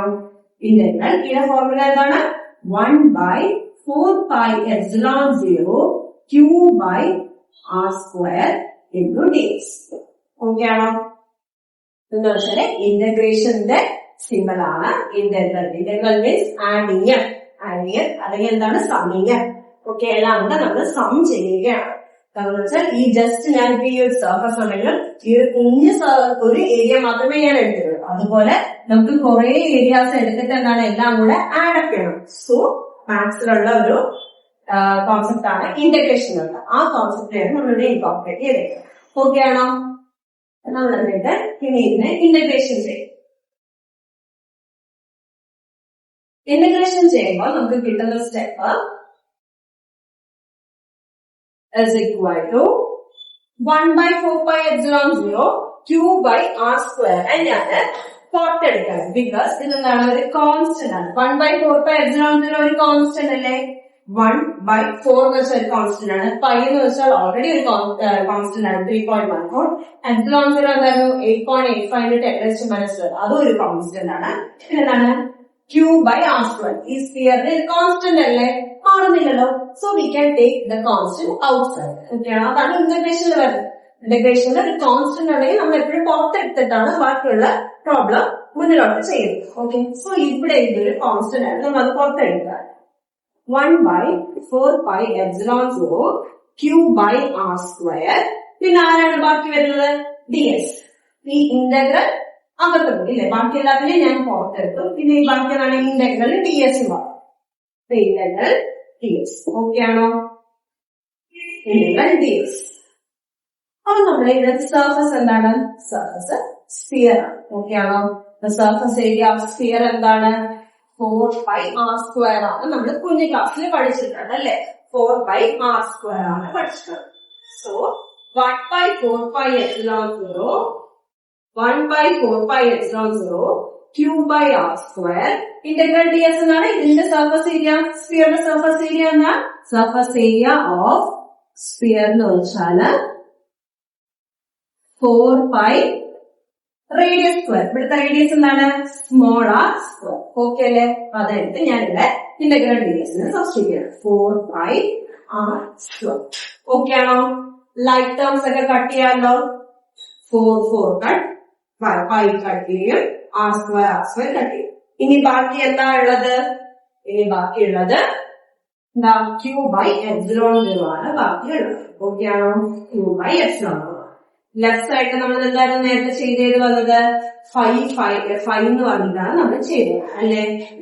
ഇന്റഗ്രൽ ഇയുടെ ഫോർമുല എന്താണ്? 1/4πε0 Q/r² ds. ഓക്കെ ആണോ? എന്ന് വെച്ചാല് ഇന്റഗ്രേഷന്റെ സിമ്പിൾ ആണ് ഇന്റഗ്രൽ. ഇന്റഗ്രൽ മീൻസ് ആഡിങ് അല്ലെങ്കിൽ എന്താണ്? സമ്മിങ്. ഓക്കെ, എല്ലാം കൂടെ നമ്മൾ സം ചെയ്യുകയാണ്. കാരണം വെച്ചാൽ ഈ ജസ്റ്റ് ഞാൻ ഈ ഒരു സർഫസ് ഉണ്ടെങ്കിലും ഈ ഒരു കുഞ്ഞ് ഒരു ഏരിയ മാത്രമേ ഞാൻ എടുത്തിട്ടുള്ളൂ. അതുപോലെ നമുക്ക് കുറെ ഏരിയാസ് എടുത്തിട്ട് എന്താണ് എല്ലാം കൂടെ ആഡ് അപ്പ് ചെയ്യണം. സോ മാത്സിലുള്ള ഒരു കോൺസെപ്റ്റ് ആണ് ഇന്റഗ്രേഷൻ ഉള്ളത്. ആ കോൺസെപ്റ്റിലാണ് നമ്മളിവിടെ ഇൻകോർപ്പറേറ്റ് ചെയ്തേക്കുന്നത്. ഓക്കെ ആണോ? നമ്മൾ എന്നിട്ട് പിന്നെ ഇതിനെ ഇന്റഗ്രേഷൻ ചെയ്യും. ഇന്റഗ്രേഷൻ ചെയ്യുമ്പോൾ നമുക്ക് കിട്ടുന്ന step is equal to 1/4πε0 Q/r². ഞാൻ പുറത്തെടുക്കാം. ബിക്കോസ് ഇതെന്താണ്? ഒരു കോൺസ്റ്റന്റ് ആണ്. 1/4πε0 ഒരു കോൺസ്റ്റന്റ് അല്ലേ? 1/4 എന്ന് വെച്ചാൽ ഒരു കോൺസ്റ്റന്റ് ആണ്. പൈ എന്ന് വെച്ചാൽ ഓൾറെഡി ഒരു കോൺസ്റ്റന്റ് ആണ് 3.14. ε0 എന്തായിരുന്നു? 8.85 × 10⁻². അതും ഒരു കോൺസ്റ്റന്റ് ആണ്. പിന്നെന്താണ്? Q/r². ഈ സ്ഫിയറിന് ഒരു കോൺസ്റ്റന്റ് അല്ലേ? മാറുന്നില്ലല്ലോ. So we can take the constant outside. ഓക്കെയാണ്? അതാണ് ഇന്റഗ്രേഷനിൽ വരുന്നത്. ഇന്റഗ്രേഷനിൽ ഒരു കോൺസ്റ്റന്റ് ഉണ്ടെങ്കിൽ നമ്മൾ എപ്പോഴും പുറത്തെടുത്തിട്ടാണ് ബാക്കിയുള്ള പ്രോബ്ലം മുന്നിലോട്ട് ചെയ്യുന്നത്. ഓക്കെ, സോ ഇവിടെ ഇതൊരു കോൺസ്റ്റന്റ് ആണ്. നമ്മൾ അത് പുറത്തെടുക്കുക. 1/4πε0 Q/r². പിന്നെ ആരാണ് ബാക്കി വരുന്നത്? ds. ഈ ഇന്റഗ്രൽ അകത്തുണ്ട് ഇല്ലേ? ബാക്കി എല്ലാത്തിനെയും ഞാൻ പുറത്തെടുത്തു. പിന്നെ ഈ ബാക്കിയാണ് ഇന്റഗ്രൽ ds മാറും. Integral ds. ഓക്കെ ആണോ? Integral ds. അപ്പൊ നമ്മുടെ ഇവിടുത്തെ സർഫസ് എന്താണ്? സർഫസ് സ്ഫിയർ ആണ്. ഓക്കെ ആണോ? സർഫസ് ഏരിയ ഓഫ് സ്ഫിയർ എന്താണ്? 4πr² ആണ്. നമ്മൾ കുഞ്ഞു ക്ലാസ്സിൽ പഠിച്ചിട്ടുണ്ട് അല്ലെ? 4πr² ആണ് പഠിച്ചിട്ടുള്ളത്. So 1/4πε0 Q/r². ഇന്റഗ്രൽ ds എന്നാണ് ഇതിന്റെ സർഫസ് ഏരിയ. സ്ഫിയറിന്റെ സർഫസ് ഏരിയ എന്നാ? സർഫസ് ഏരിയ ഓഫ് സ്ഫിയർ എന്ന് വെച്ചാല് 4π റേഡിയസ് സ്ക്വയർ. ഇവിടുത്തെ റേഡിയസ് എന്താണ്? Small r². ഓക്കെ അല്ലേ? അതെടുത്ത് ഞാനിവിടെ ഇന്റഗ്രൽ ds സബ്സ്റ്റിറ്റ്യൂട്ട് ചെയ്യണം. 4πr². ഓക്കെ ആണോ? ലൈക്ക് ടേംസ് ഒക്കെ കട്ട് ചെയ്യാമല്ലോ. 4 കട്ട്, 5 കട്ട് ചെയ്യും, r² കട്ട് ചെയ്യും. ഇനി ബാക്കി എന്താ ഉള്ളത്? ഇനി ബാക്കിയുള്ളത് എന്താ? Q/ε0 ആണ് ബാക്കിയുള്ളത്. ഓക്കെ ആണോ? Q/ε0. ലെഫ്റ്റ് സൈഡിൽ നമ്മൾ എന്തായാലും നേരത്തെ ചെയ്ത് വന്നത് 5 എന്ന് പറഞ്ഞിട്ടാണ് നമ്മൾ ചെയ്തത് അല്ലെ?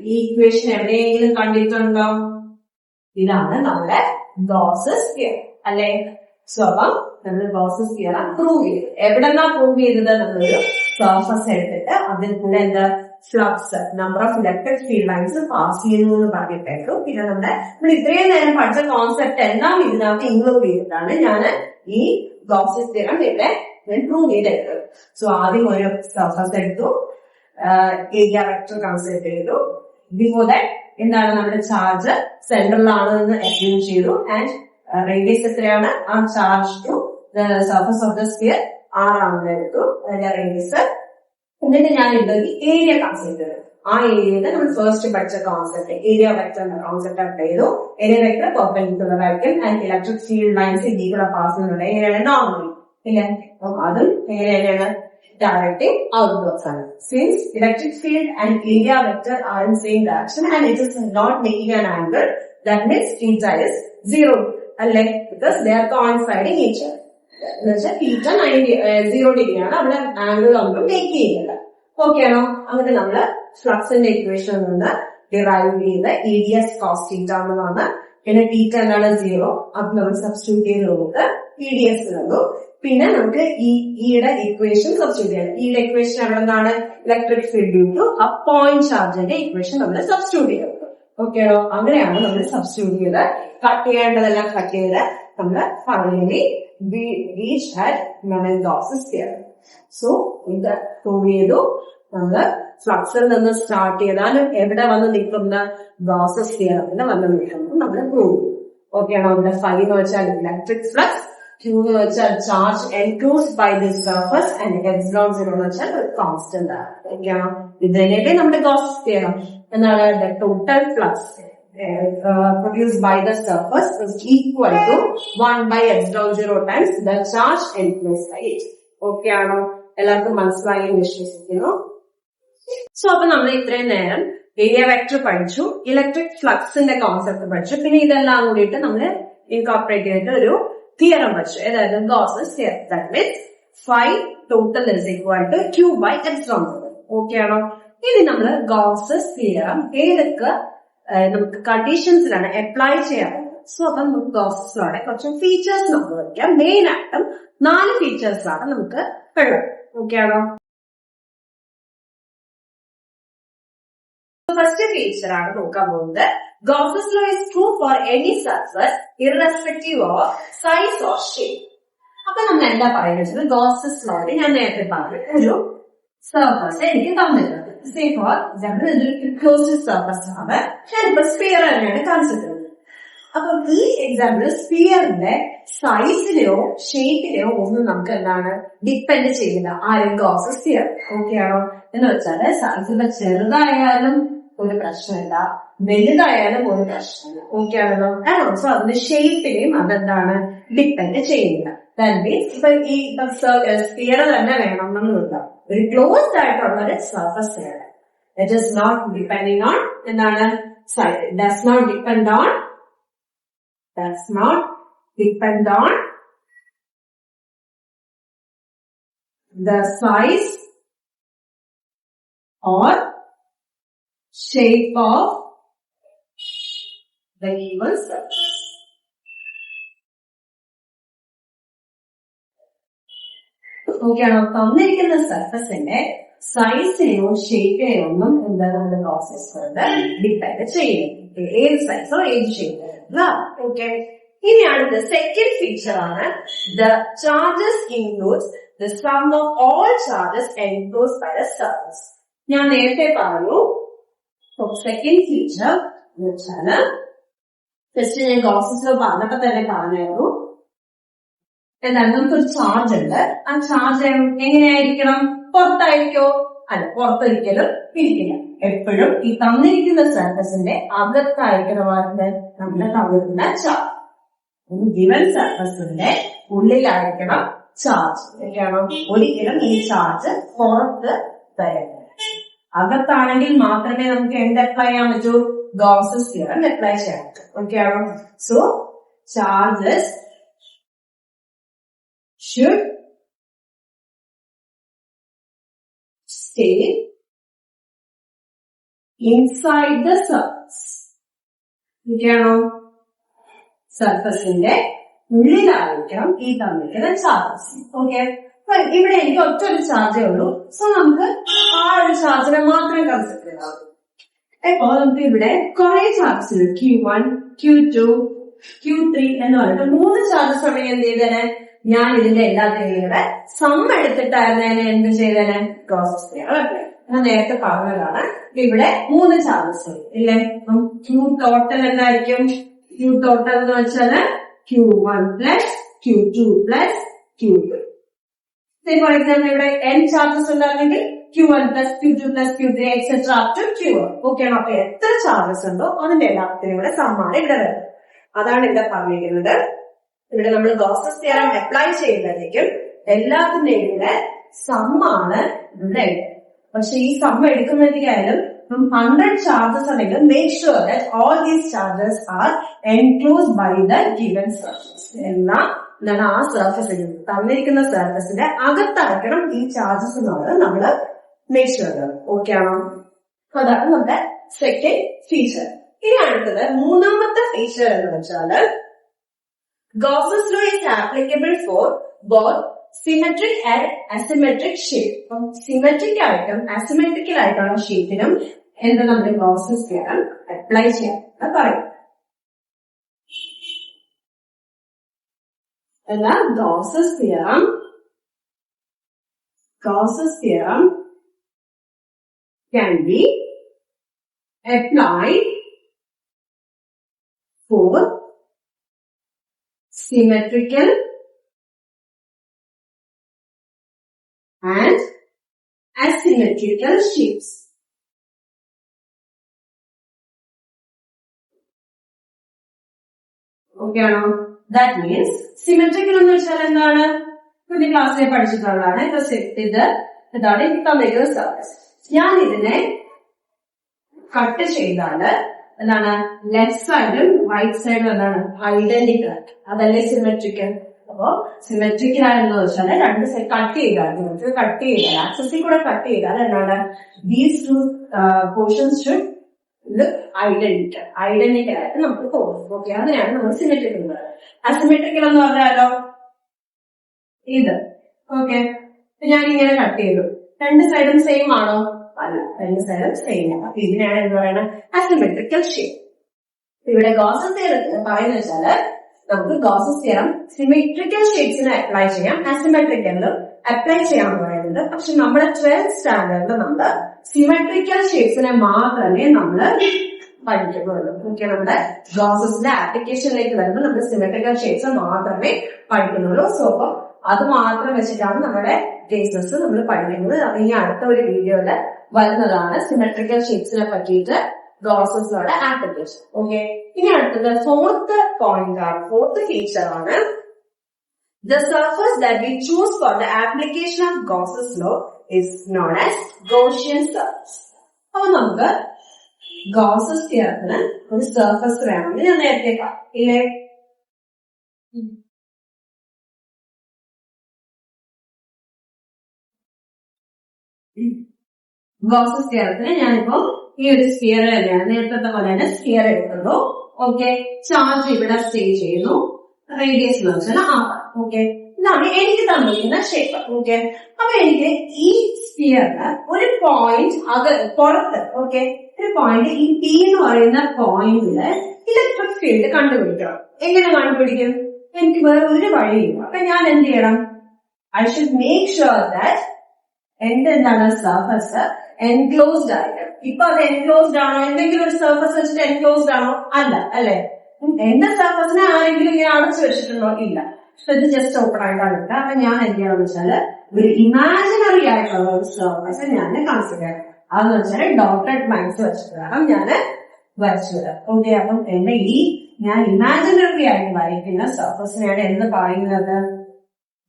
ഈ ഇക്വേഷൻ എവിടെയെങ്കിലും കണ്ടിട്ടുണ്ടോ? ഇതാണ് നമ്മുടെ ഗോസസ് സ്ഫിയർ അല്ലെ? സോ അപ്പം നമ്മൾ ഗോസസ് തിയറം പ്രൂവ് ചെയ്തു. എവിടെന്നാ പ്രൂവ് ചെയ്തത്? നമ്മളൊരു സർഫസ് എടുത്തിട്ട് അതിൽ കൂടെ എന്താ flux, number of electric field lines pass ചെയ്യുന്നു എന്ന് പറഞ്ഞിട്ടേക്കും. പിന്നെ നമ്മൾ ഇത്രയും നേരം പഠിച്ച കോൺസെപ്റ്റ് എല്ലാം ഇതിനകത്ത് ഇൻക്ലൂഡ് ചെയ്തിട്ടാണ് ഞാൻ ഈ ഗോസസ് തിയറം ഇവിടെ പ്രൂവ് ചെയ്തെടുത്തത്. സോ ആദ്യം ഒരു സർഫസ് എടുത്തു, ഏരിയ വെക്ടർ കൺസിഡർ ചെയ്തു. ബിഫോർ ദാറ്റ് എന്താണ് നമ്മുടെ ചാർജ് സെൻട്രലാണ് എന്ന് അസ്യൂം ചെയ്തു. ആൻഡ് റേഡിയസ് എത്രയാണ്? ആ charge to the surface of the sphere ആണെന്ന് എടുത്തു, അതിന്റെ റേഡിയസ്. എന്നിട്ട് ഞാൻ ഇതിലേക്ക് ഏരിയ കൺസിഡർ ചെയ്തു. ആ ഏരിയയിൽ നമ്മൾ ഫസ്റ്റ് പഠിച്ച കോൺസെപ്റ്റ് ഏരിയ വെക്ടർ എന്ന കോൺസെപ്റ്റ് അപ്ലൈ ചെയ്തു. ഏരിയ വെക്ടർ പെർപെൻഡിക്കുലർ ആയിരിക്കും ആൻഡ് ഇലക്ട്രിക് ഫീൽഡ് ലൈൻസ് ഇതിലൂടെ പാസ് ചെയ്യുന്നുണ്ട്. ഏരിയയാണ് നോർമലി ഇല്ലേ? അതും ഏരിയയാണ് directing outwards. Since electric field and area vector are in same direction and it is not making an angle, that means theta is 0. Because they are coinciding each other. Theta 0 degree ആണ്. അവിടെ angle നമ്മൾ make ചെയ്യുന്നില്ല. Okay ആണോ? അങ്ങനെ നമ്മള് ഫ്ലക്സിന്റെ equation നിന്ന് derive ചെയ്ത EDS cos theta എന്നാണ്. പിന്നെ തീറ്റ എന്താണ്? 0. അത് നമ്മൾ സബ്സ്റ്റിറ്റ്യൂട്ട് ചെയ്ത് നമുക്ക് EDS തന്നു. പിന്നെ നമുക്ക് ഈയുടെ ഇക്വേഷൻ സബ്സ്റ്റിറ്റ്യൂട്ട് ചെയ്യാം. ഈയുടെ ഇക്വേഷൻ അവിടെ നിന്നാണ് ഇലക്ട്രിക് ഫീൽഡ് ഡ്യൂ ടു ആ പോയിന്റ് ചാർജിന്റെ ഇക്വേഷൻ നമ്മൾ സബ്സ്റ്റിറ്റ്യൂട്ട് ചെയ്യുന്നത്. ഓക്കെ ആണോ? അങ്ങനെയാണ് നമ്മൾ സബ്സ്റ്റിറ്റ്യൂട്ട് ചെയ്ത് കട്ട് ചെയ്യേണ്ടതെല്ലാം കട്ട് ചെയ്ത് നമ്മൾ finally reach at Gauss's theorem. So ഇത് പ്രൂവ് ചെയ്തു. നമ്മള് ഫ്ലക്സിൽ നിന്ന് സ്റ്റാർട്ട് ചെയ്താലും എവിടെ വന്ന് നിൽക്കുന്ന ഗോസസ് തിയറത്തിന് വന്ന് നിൽക്കുന്നു നമ്മൾ പ്രൂവ് ചെയ്തു. ഓക്കെ ആണോ? ഇവിടെ ഫൈ എന്ന് വെച്ചാൽ ഇലക്ട്രിക് ഫ്ലക്സ്, Q എന്ന് വെച്ചാൽ charge enclosed by this surface and epsilon 0 എന്ന് വെച്ചാൽ കോൺസ്റ്റന്റ് ആണ്. ഓക്കെയാണോ? ഇത് തന്നെയല്ലേ നമ്മുടെ ഗോസസ് തിയറം. എന്താണ്? The total flux produced by the surface is equal to 1 by epsilon 0 times the charge enclosed by it. ഓക്കെയാണോ? എല്ലാവർക്കും മനസ്സിലായി എന്ന് വിശ്വസിക്കുന്നു. സോ അപ്പൊ നമ്മൾ ഇത്രയും നേരം ഏരിയ വെക്ടർ പഠിച്ചു, ഇലക്ട്രിക് ഫ്ലക്സിന്റെ കോൺസെപ്റ്റ് പഠിച്ചു, പിന്നെ ഇതെല്ലാം കൂടിയിട്ട് നമ്മൾ ഇൻകോർപ്പറേറ്റ് ചെയ്തിട്ട് ഒരു തിയറം പഠിച്ചു. അതായത് Gauss's theorem. That means phi total is equal to Q by epsilon 0. Okay ആണോ? ഇനി നമ്മൾ ഗോസസ് തിയറം ഏതൊക്കെ നമുക്ക് കണ്ടീഷൻസിലാണ് അപ്ലൈ ചെയ്യാൻ. സോ അപ്പം നമുക്ക് ഗോസസിലൂടെ കുറച്ച് ഫീച്ചേഴ്സ് നമുക്ക് വയ്ക്കാം. മെയിൻ ആയിട്ടും 4 ഫീച്ചേഴ്സാണ് നമുക്ക് ഉള്ളത്. ഓക്കെ ആണോ? ഫസ്റ്റ് ഫീച്ചർ ആണ് നോക്കാൻ പോകുന്നത്. Gauss's law is true for any surface irrespective of size or shape. അപ്പൊ നമ്മൾ എന്താ പറയുന്നത്? Gauss's law ഞാൻ നേരത്തെ പറഞ്ഞു, ഒരു സർഫസ് എനിക്ക് തന്നിട്ടുണ്ട്. സേ ഫോർ എക്സാമ്പിൾ ഇതൊരു ക്ലോസ്ഡ് സർഫസ് ആണ്. ഞാനിപ്പോ സ്ഫിയർ തന്നെയാണ് കൺസിഡർ ചെയ്യുന്നത്. അപ്പൊ ഈ എക്സാമ്പിൾ സ്ഫിയറിന്റെ സൈസിലെയോ ഷേപ്പിലെയോ ഒന്നും നമുക്ക് എന്താണ് ഡിപ്പെൻഡ് ചെയ്യുന്ന ആരും ഗോസസ് തിയർ. ഓക്കെ ആണോ? എന്ന് വെച്ചാല് സൈസിൽ ചെറുതായാലും ഒരു പ്രശ്നമില്ല, വലുതായാലും ഒരു പ്രശ്നമില്ല. ഓക്കെ ആണല്ലോ? ആൻഡ് ഓൾസോ അതിന്റെ ഷേപ്പിനെയും അതെന്താണ് ഡിപ്പെൻഡ് ചെയ്യുന്നില്ല. ദാറ്റ് മീൻസ് ഇപ്പൊ ഈ സ്ഫിയർ തന്നെ വേണം എന്നുമില്ല. ഒരു ക്ലോസ്ഡ് ആയിട്ടുള്ള ഒരു സർഫസ് ആണ്. It is not depending on എന്താണ് does not depend on the size or shape of the given surface. Okay ആണോ? തന്നിരിക്കുന്ന സർഫസിന്റെ സൈസിനെയോ ഷേപ്പിനെയോ ഒന്നും എന്താ നമ്മുടെ ഗോസസ് കൊണ്ട് ഡിപ്പെൻഡ് ചെയ്യുന്നു. ഏത് സൈസോ ഏത് ഷേപ്പോ. ഓക്കെ, ഇനിയാണ് സെക്കൻഡ് ഫീച്ചർ ആണ് the charges includes the sum of all charges enclosed by the surface. ഞാൻ നേരത്തെ പറഞ്ഞു സെക്കൻഡ് ഫീച്ചർ എന്ന് വെച്ചാല് ഫസ്റ്റ് ഞാൻ ഗോസസ് ലോ പറഞ്ഞപ്പോ തന്നെ പറഞ്ഞായിരുന്നു എന്താണ് നമുക്കൊരു ചാർജ് ഉണ്ട്. ആ ചാർജ് എങ്ങനെയായിരിക്കണം? പുറത്തായിരിക്കോ? അല്ല, പുറത്തൊരിക്കലും ഇരിക്കില്ല. എപ്പോഴും ഈ തന്നിരിക്കുന്ന സർഫസിന്റെ അകത്തായിരിക്കണം നമ്മുടെ തന്നിരിക്കുന്ന ചാർജ്. ഗിവൻ സർഫസിന്റെ ഉള്ളിലായിരിക്കണം ചാർജ്. ഒക്കെയാണോ? ഒരിക്കലും ഈ ചാർജ് പുറത്ത് തരുന്നത്. അകത്താണെങ്കിൽ മാത്രമേ നമുക്ക് എന്ത് അപ്ലൈ ചെയ്യാൻ പറ്റൂ? ഗോസസ് തിയറം അപ്ലൈ ചെയ്യാൻ പറ്റും. ഒക്കെയാണോ? So charges should stay inside the surface. ഒക്കെയാണോ? സർഫസിന്റെ ഉള്ളിലായിരിക്കണം ഈ തന്നിരിക്കുന്ന ചാർജസ്. ഓക്കെ, അപ്പൊ ഇവിടെ എനിക്ക് ഒറ്റൊരു ചാർജേ ഉള്ളൂ. സോ നമുക്ക് ആ ഒരു ചാർജിനെ മാത്രമേ കൺസിഡർ ചെയ്യാവൂ. അപ്പോ നമുക്ക് ഇവിടെ കുറെ ചാർജസ് ഉണ്ട്. Q1, Q2, Q3 എന്ന് പറഞ്ഞിട്ട് 3 ചാർജസ് ഉണ്ടെങ്കിൽ എന്ത് ചെയ്തേനെ, ഞാൻ ഇതിന്റെ എല്ലാത്തിനും കൂടെ സം എടുത്തിട്ടായിരുന്നു എന്ത് ചെയ്തേനെ, പ്രോസസ് ചെയ്യാം. ഞാൻ നേരത്തെ പറഞ്ഞതാണ്. ഇവിടെ 3 ചാർജസ് ഇല്ലേ. Q ടോട്ടൽ എന്തായിരിക്കും? Q ടോട്ടൽ എന്ന് വെച്ചാല് Q1 plus Q2 plus Q3. For example ഇവിടെ n ചാർജസ് ഉണ്ടായിരുന്നെങ്കിൽ Q1 plus Q2 plus Q3 etcetera up to Q1. Okay ആണോ? അപ്പൊ എത്ര ചാർജസ് ഉണ്ടോ അതിന്റെ എല്ലാത്തിനും ഇവിടെ സമ്മാണ് ഇവിടെ വരുന്നത്. അതാണ് ഇവിടെ പറഞ്ഞിരിക്കുന്നത്. ഇവിടെ നമ്മൾ ഗോസസ് തിയറം അപ്ലൈ ചെയ്യുമ്പോഴത്തേക്കും എല്ലാത്തിന്റെയും കൂടെ സമ്മാണ് ഇവിടെ. പക്ഷെ ഈ സം എടുക്കുന്നതിനായാലും 100 ചാർജസ് ആണെങ്കിലും make sure that all these charges are enclosed by the given surface. എല്ലാം എന്താണ്, ആ സർഫസിൽ തന്നിരിക്കുന്ന സർഫസിന്റെ അകത്തായിരിക്കണം ഈ ചാർജസ് എന്നുള്ളത് നമ്മൾ മേക്ക് ഷുവർ. ഓക്കെ ആണോ? അതാണ് നമ്മുടെ സെക്കൻഡ് ഫീച്ചർ. ഇനി അടുത്തത് മൂന്നാമത്തെ ഫീച്ചർ എന്ന് വെച്ചാല് Gauss's law is applicable for both symmetric and asymmetric shape. അപ്പം സിമെട്രിക് ആയിട്ടും അസിമെട്രിക്കൽ ആയിട്ടുള്ള ഷേപ്പിനും എന്താ നമ്മുടെ ഗോസസ് തിയറം അപ്ലൈ ചെയ്യാം എന്ന് പറയും. എന്നാ Gauss's theorem can be applied for symmetrical and asymmetrical shapes. Okay ആണോ? That means symmetrical എന്ന് വെച്ചാൽ എന്താണ്? കുഞ്ഞു ക്ലാസ്സിലെ പഠിച്ചിട്ടുള്ളതാണ്. ഇതാണ് തന്നിരിക്കുന്ന സർഫസ്. ഞാൻ ഇതിനെ കട്ട് ചെയ്താല് എന്താണ്, ലെഫ്റ്റ് സൈഡും റൈറ്റ് സൈഡും എന്താണ്, ഐഡന്റിക്കൽ. അതല്ലേ സിമെട്രിക്കൽ. അപ്പോ സിമെട്രിക്കൽ ആണെന്ന് വെച്ചാൽ രണ്ട് സൈഡ് കട്ട് ചെയ്താൽ ആക്സസിൽ കൂടെ കട്ട് ചെയ്താൽ എന്താണ്, these two portions should identical ആയിട്ട് നമുക്ക് തോന്നും. ഓക്കെ, അതിനാണ് നമ്മൾ സിമെട്രിക്കൽ എന്ന് പറയുന്നത്. അസിമെട്രിക്കൽ എന്ന് പറഞ്ഞാലോ ഇത്. ഓക്കെ, ഞാൻ ഇങ്ങനെ കട്ട് ചെയ്തു, രണ്ട് സൈഡും സെയിം ആണോ? അല്ല, രണ്ട് സൈഡും സെയിം ആണ്. അപ്പൊ ഇതിനാണ് എന്ന് പറയുന്നത് അസിമെട്രിക്കൽ ഷേപ്പ്. ഇവിടെ ഗോസസ് തിയറത്തിൽ പറയുന്നത് വെച്ചാല് നമുക്ക് ഗോസസ് തിയറം സിമെട്രിക്കൽ ഷേപ്സിനെ അപ്ലൈ ചെയ്യാം, അസിമെട്രിക്കലിലും അപ്ലൈ ചെയ്യാമെന്ന് പറയുന്നത്. പക്ഷെ നമ്മുടെ 12th സ്റ്റാൻഡേർഡിൽ നമ്മള് സിമെട്രിക്കൽ ഷേപ്സിനെ മാത്രമേ നമ്മള് പഠിക്കുന്നുള്ളൂ. ഓക്കെ, നമ്മുടെ ഗോസസിന്റെ ആപ്ലിക്കേഷനിലേക്ക് വരുമ്പോൾ നമ്മൾ സിമെട്രിക്കൽ ഷേപ്സ് മാത്രമേ പഠിക്കുന്നുള്ളൂ. സോ അത് മാത്രം വെച്ചിട്ടാണ് നമ്മുടെ കേസസ് നമ്മൾ പഠിക്കുന്നത്. അത് ഇനി അടുത്ത ഒരു വീഡിയോയില് വരുന്നതാണ് സിമെട്രിക്കൽ ഷേപ്സിനെ പറ്റിയിട്ട് ഗോസസിലുള്ള ആപ്ലിക്കേഷൻ. ഓക്കെ, ഇനി അടുത്തത് ഫോർത്ത് പോയിന്റ് ആണ്, ഫോർത്ത് ഫീച്ചർ ആണ് the surface that we choose for the application of Gauss's law is known as Gaussian surface. അപ്പൊ നമുക്ക് ഗോസസ് തിയറത്തിന് ഒരു സർഫസ് വേണമെങ്കിൽ ഞാൻ നേരത്തെ ഇല്ലേ, ഗോസസ് തിയറത്തിന് ഞാനിപ്പോ ഈ ഒരു സ്ഫിയർ തന്നെയാണ് നേരത്തെ പോലെ തന്നെ സ്ഫിയർ എടുക്കുന്നു. ഓക്കെ, ചാർജ് ഇവിടെ സ്റ്റേ ചെയ്യുന്നു, റേഡിയസ് എന്ന് വെച്ചാൽ R. ഓക്കെ, ഇതാണ് എനിക്ക് തന്നിരിക്കുന്ന ഷേപ്പ്. ഓക്കെ, അപ്പൊ എനിക്ക് ഈ സ്ഫിയറിന് ഒരു പോയിന്റ് പുറത്ത്, ഓക്കെ, ഒരു പോയിന്റ് ഈ P എന്ന് പറയുന്ന പോയിന്റില് ഇലക്ട്രിക് ഫീൽഡ് കണ്ടുപിടിക്കണം. എങ്ങനെ കണ്ടുപിടിക്കും? എനിക്ക് വേറെ ഒരു വഴിയില്ല. അപ്പൊ ഞാൻ എന്ത് ചെയ്യണം? I should make sure that എന്റെ എന്താണ് സർഫസ് എൻക്ലോസ്ഡ് ആയിട്ട്. ഇപ്പൊ അത് എൻക്ലോസ്ഡ് ആണോ? എന്തെങ്കിലും ഒരു സർഫസ് വെച്ചിട്ട് എൻക്ലോസ്ഡ് ആണോ? അല്ല, അല്ലെ? എന്റെ സർഫസിനെ ആരെങ്കിലും ഇങ്ങനെ അടച്ചു വെച്ചിട്ടുണ്ടോ? ഇല്ല. ഇത് ജസ്റ്റ് ഓപ്പൺ ആയിട്ടാണ് ഇല്ല. അപ്പൊ ഞാൻ എന്ത് ചെയ്യാന്ന് വെച്ചാല് ഒരു ഇമാജിനറി ആയിട്ടുള്ള ഒരു സർഫസ് ഞാൻ കൺസിഡർ ചെയ്യാം. അതെന്ന് വെച്ചാൽ ഡോട്ടഡ് ലൈൻസ് വെച്ചിട്ട് വേണം ഞാൻ വരച്ചത്. ഓക്കെ, അപ്പം എന്റെ ഈ ഞാൻ ഇമാജിനറി ആയിട്ട് വരയ്ക്കുന്ന സർഫസിനെയാണ് എന്ന് പറയുന്നത്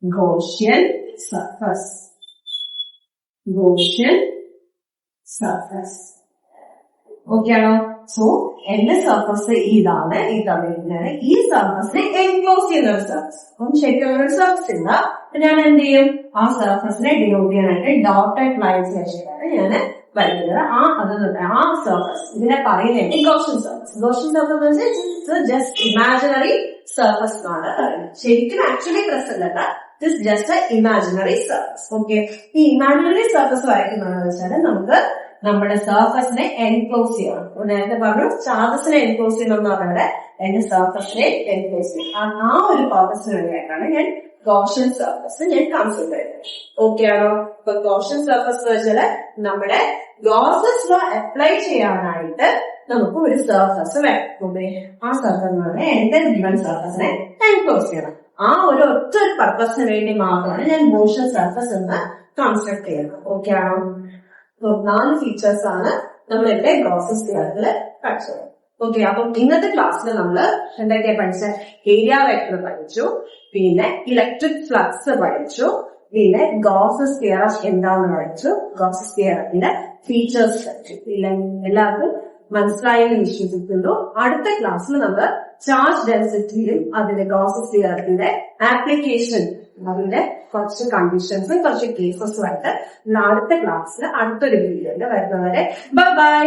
Gaussian surface. Gaussian surface. Okay ആണോ? സോ എന്റെ സർഫസ് ഇതാണ്, ഈ തന്നിരിക്കുന്നതാണ്. ഈ സർഫസിനെ എൻക്ലോസ് ചെയ്യുന്ന ഒരു സർഫസ്. അപ്പം ശരിക്കുള്ള ഒരു സർഫസ് ഇല്ല. ഞാൻ എന്ത് ചെയ്യും? ആ സർഫസിനെ ഡിനോട്ട് ചെയ്യാനായിട്ട് ഡോട്ടഡ് ലൈൻസ് വെച്ചിട്ടാണ് ഞാൻ വരുന്നത്. ആ സർഫസ് ഇതിനെ പറയുന്നത് ഗോഷൻ സർഫസ്. ഗോഷൻ സർഫസ് എന്ന് വെച്ചാൽ ജസ്റ്റ് ഇമാജിനറി സർഫസ് എന്നാണ് പറയുന്നത്. ശരിക്കും ആക്ച്വലി പ്രസന്റ് അല്ല, this just A imaginary surface. Okay, ഈ ഇമാജിനറി സർഫസ് വരയ്ക്കുന്നതെന്ന് വെച്ചാൽ നമുക്ക് നമ്മുടെ സർഫസിനെ എൻക്ലോസ് ചെയ്യണം. നേരത്തെ പറഞ്ഞു ചാർജസിനെ എൻക്ലോസ് ചെയ്യണം എന്ന് പറഞ്ഞാൽ എന്റെ സർഫസിനെ എൻക്ലോസ് ചെയ്യണം. ആ ഒരു പർപ്പസിന് വേണ്ടിയിട്ടാണ് ഞാൻ ഗോഷൻ സർഫസ് ഞാൻ കൺസിഡർ ചെയ്യുന്നത്. ഓക്കെ ആണോ? ഇപ്പൊ ഗോഷൻ സർഫസ് എന്ന് വെച്ചാല് നമ്മുടെ ഗോസസ് ലോ അപ്ലൈ ചെയ്യാനായിട്ട് നമുക്ക് ഒരു സർഫസ് വേണം. ആ സർഫസ് എന്റെ ഗിവൺ സർഫസിനെ എൻക്ലോസ് ചെയ്യണം. ആ ഒരു ഒറ്റ ഒരു പർപ്പസിന് വേണ്ടി മാത്രമാണ് ഞാൻ ഗോഷൻ സർഫസ് എന്ന് കൺസ്ട്രക്ട് ചെയ്യുന്നത്. ഓക്കെ ആണോ? 4 ഫീച്ചേഴ്സ് ആണ് നമ്മളിവിടെ ഗോസസ് തിയറത്തില് പഠിച്ചത്. ഓക്കെ, അപ്പം ഇന്നത്തെ ക്ലാസ്സിൽ നമ്മള് എന്തൊക്കെയാ പഠിച്ച? ഏരിയ വെക്ടർ പഠിച്ചു, പിന്നെ ഇലക്ട്രിക് ഫ്ലക്സ് പഠിച്ചു, പിന്നെ ഗോസസ് തിയറം എന്താണെന്ന് പഠിച്ചു, ഗോസസ് തിയറത്തിന്റെ ഫീച്ചേഴ്സ് പഠിച്ചു. എല്ലാവർക്കും മനസ്സിലായെന്ന് വിശ്വസിക്കുന്നു. അടുത്ത ക്ലാസ്സിൽ നമ്മൾ ചാർജ് ഡെൻസിറ്റിയും അതിന്റെ ഗോസസ് തിയറത്തിന്റെ ആപ്ലിക്കേഷൻ, അതിന്റെ കുറച്ച് കണ്ടീഷൻസും കുറച്ച് കേസസും ആയിട്ട് അടുത്ത ക്ലാസ്സിൽ അടുത്തൊരു വീഡിയോയിൽ വരുന്നവരെ ബൈ ബൈ.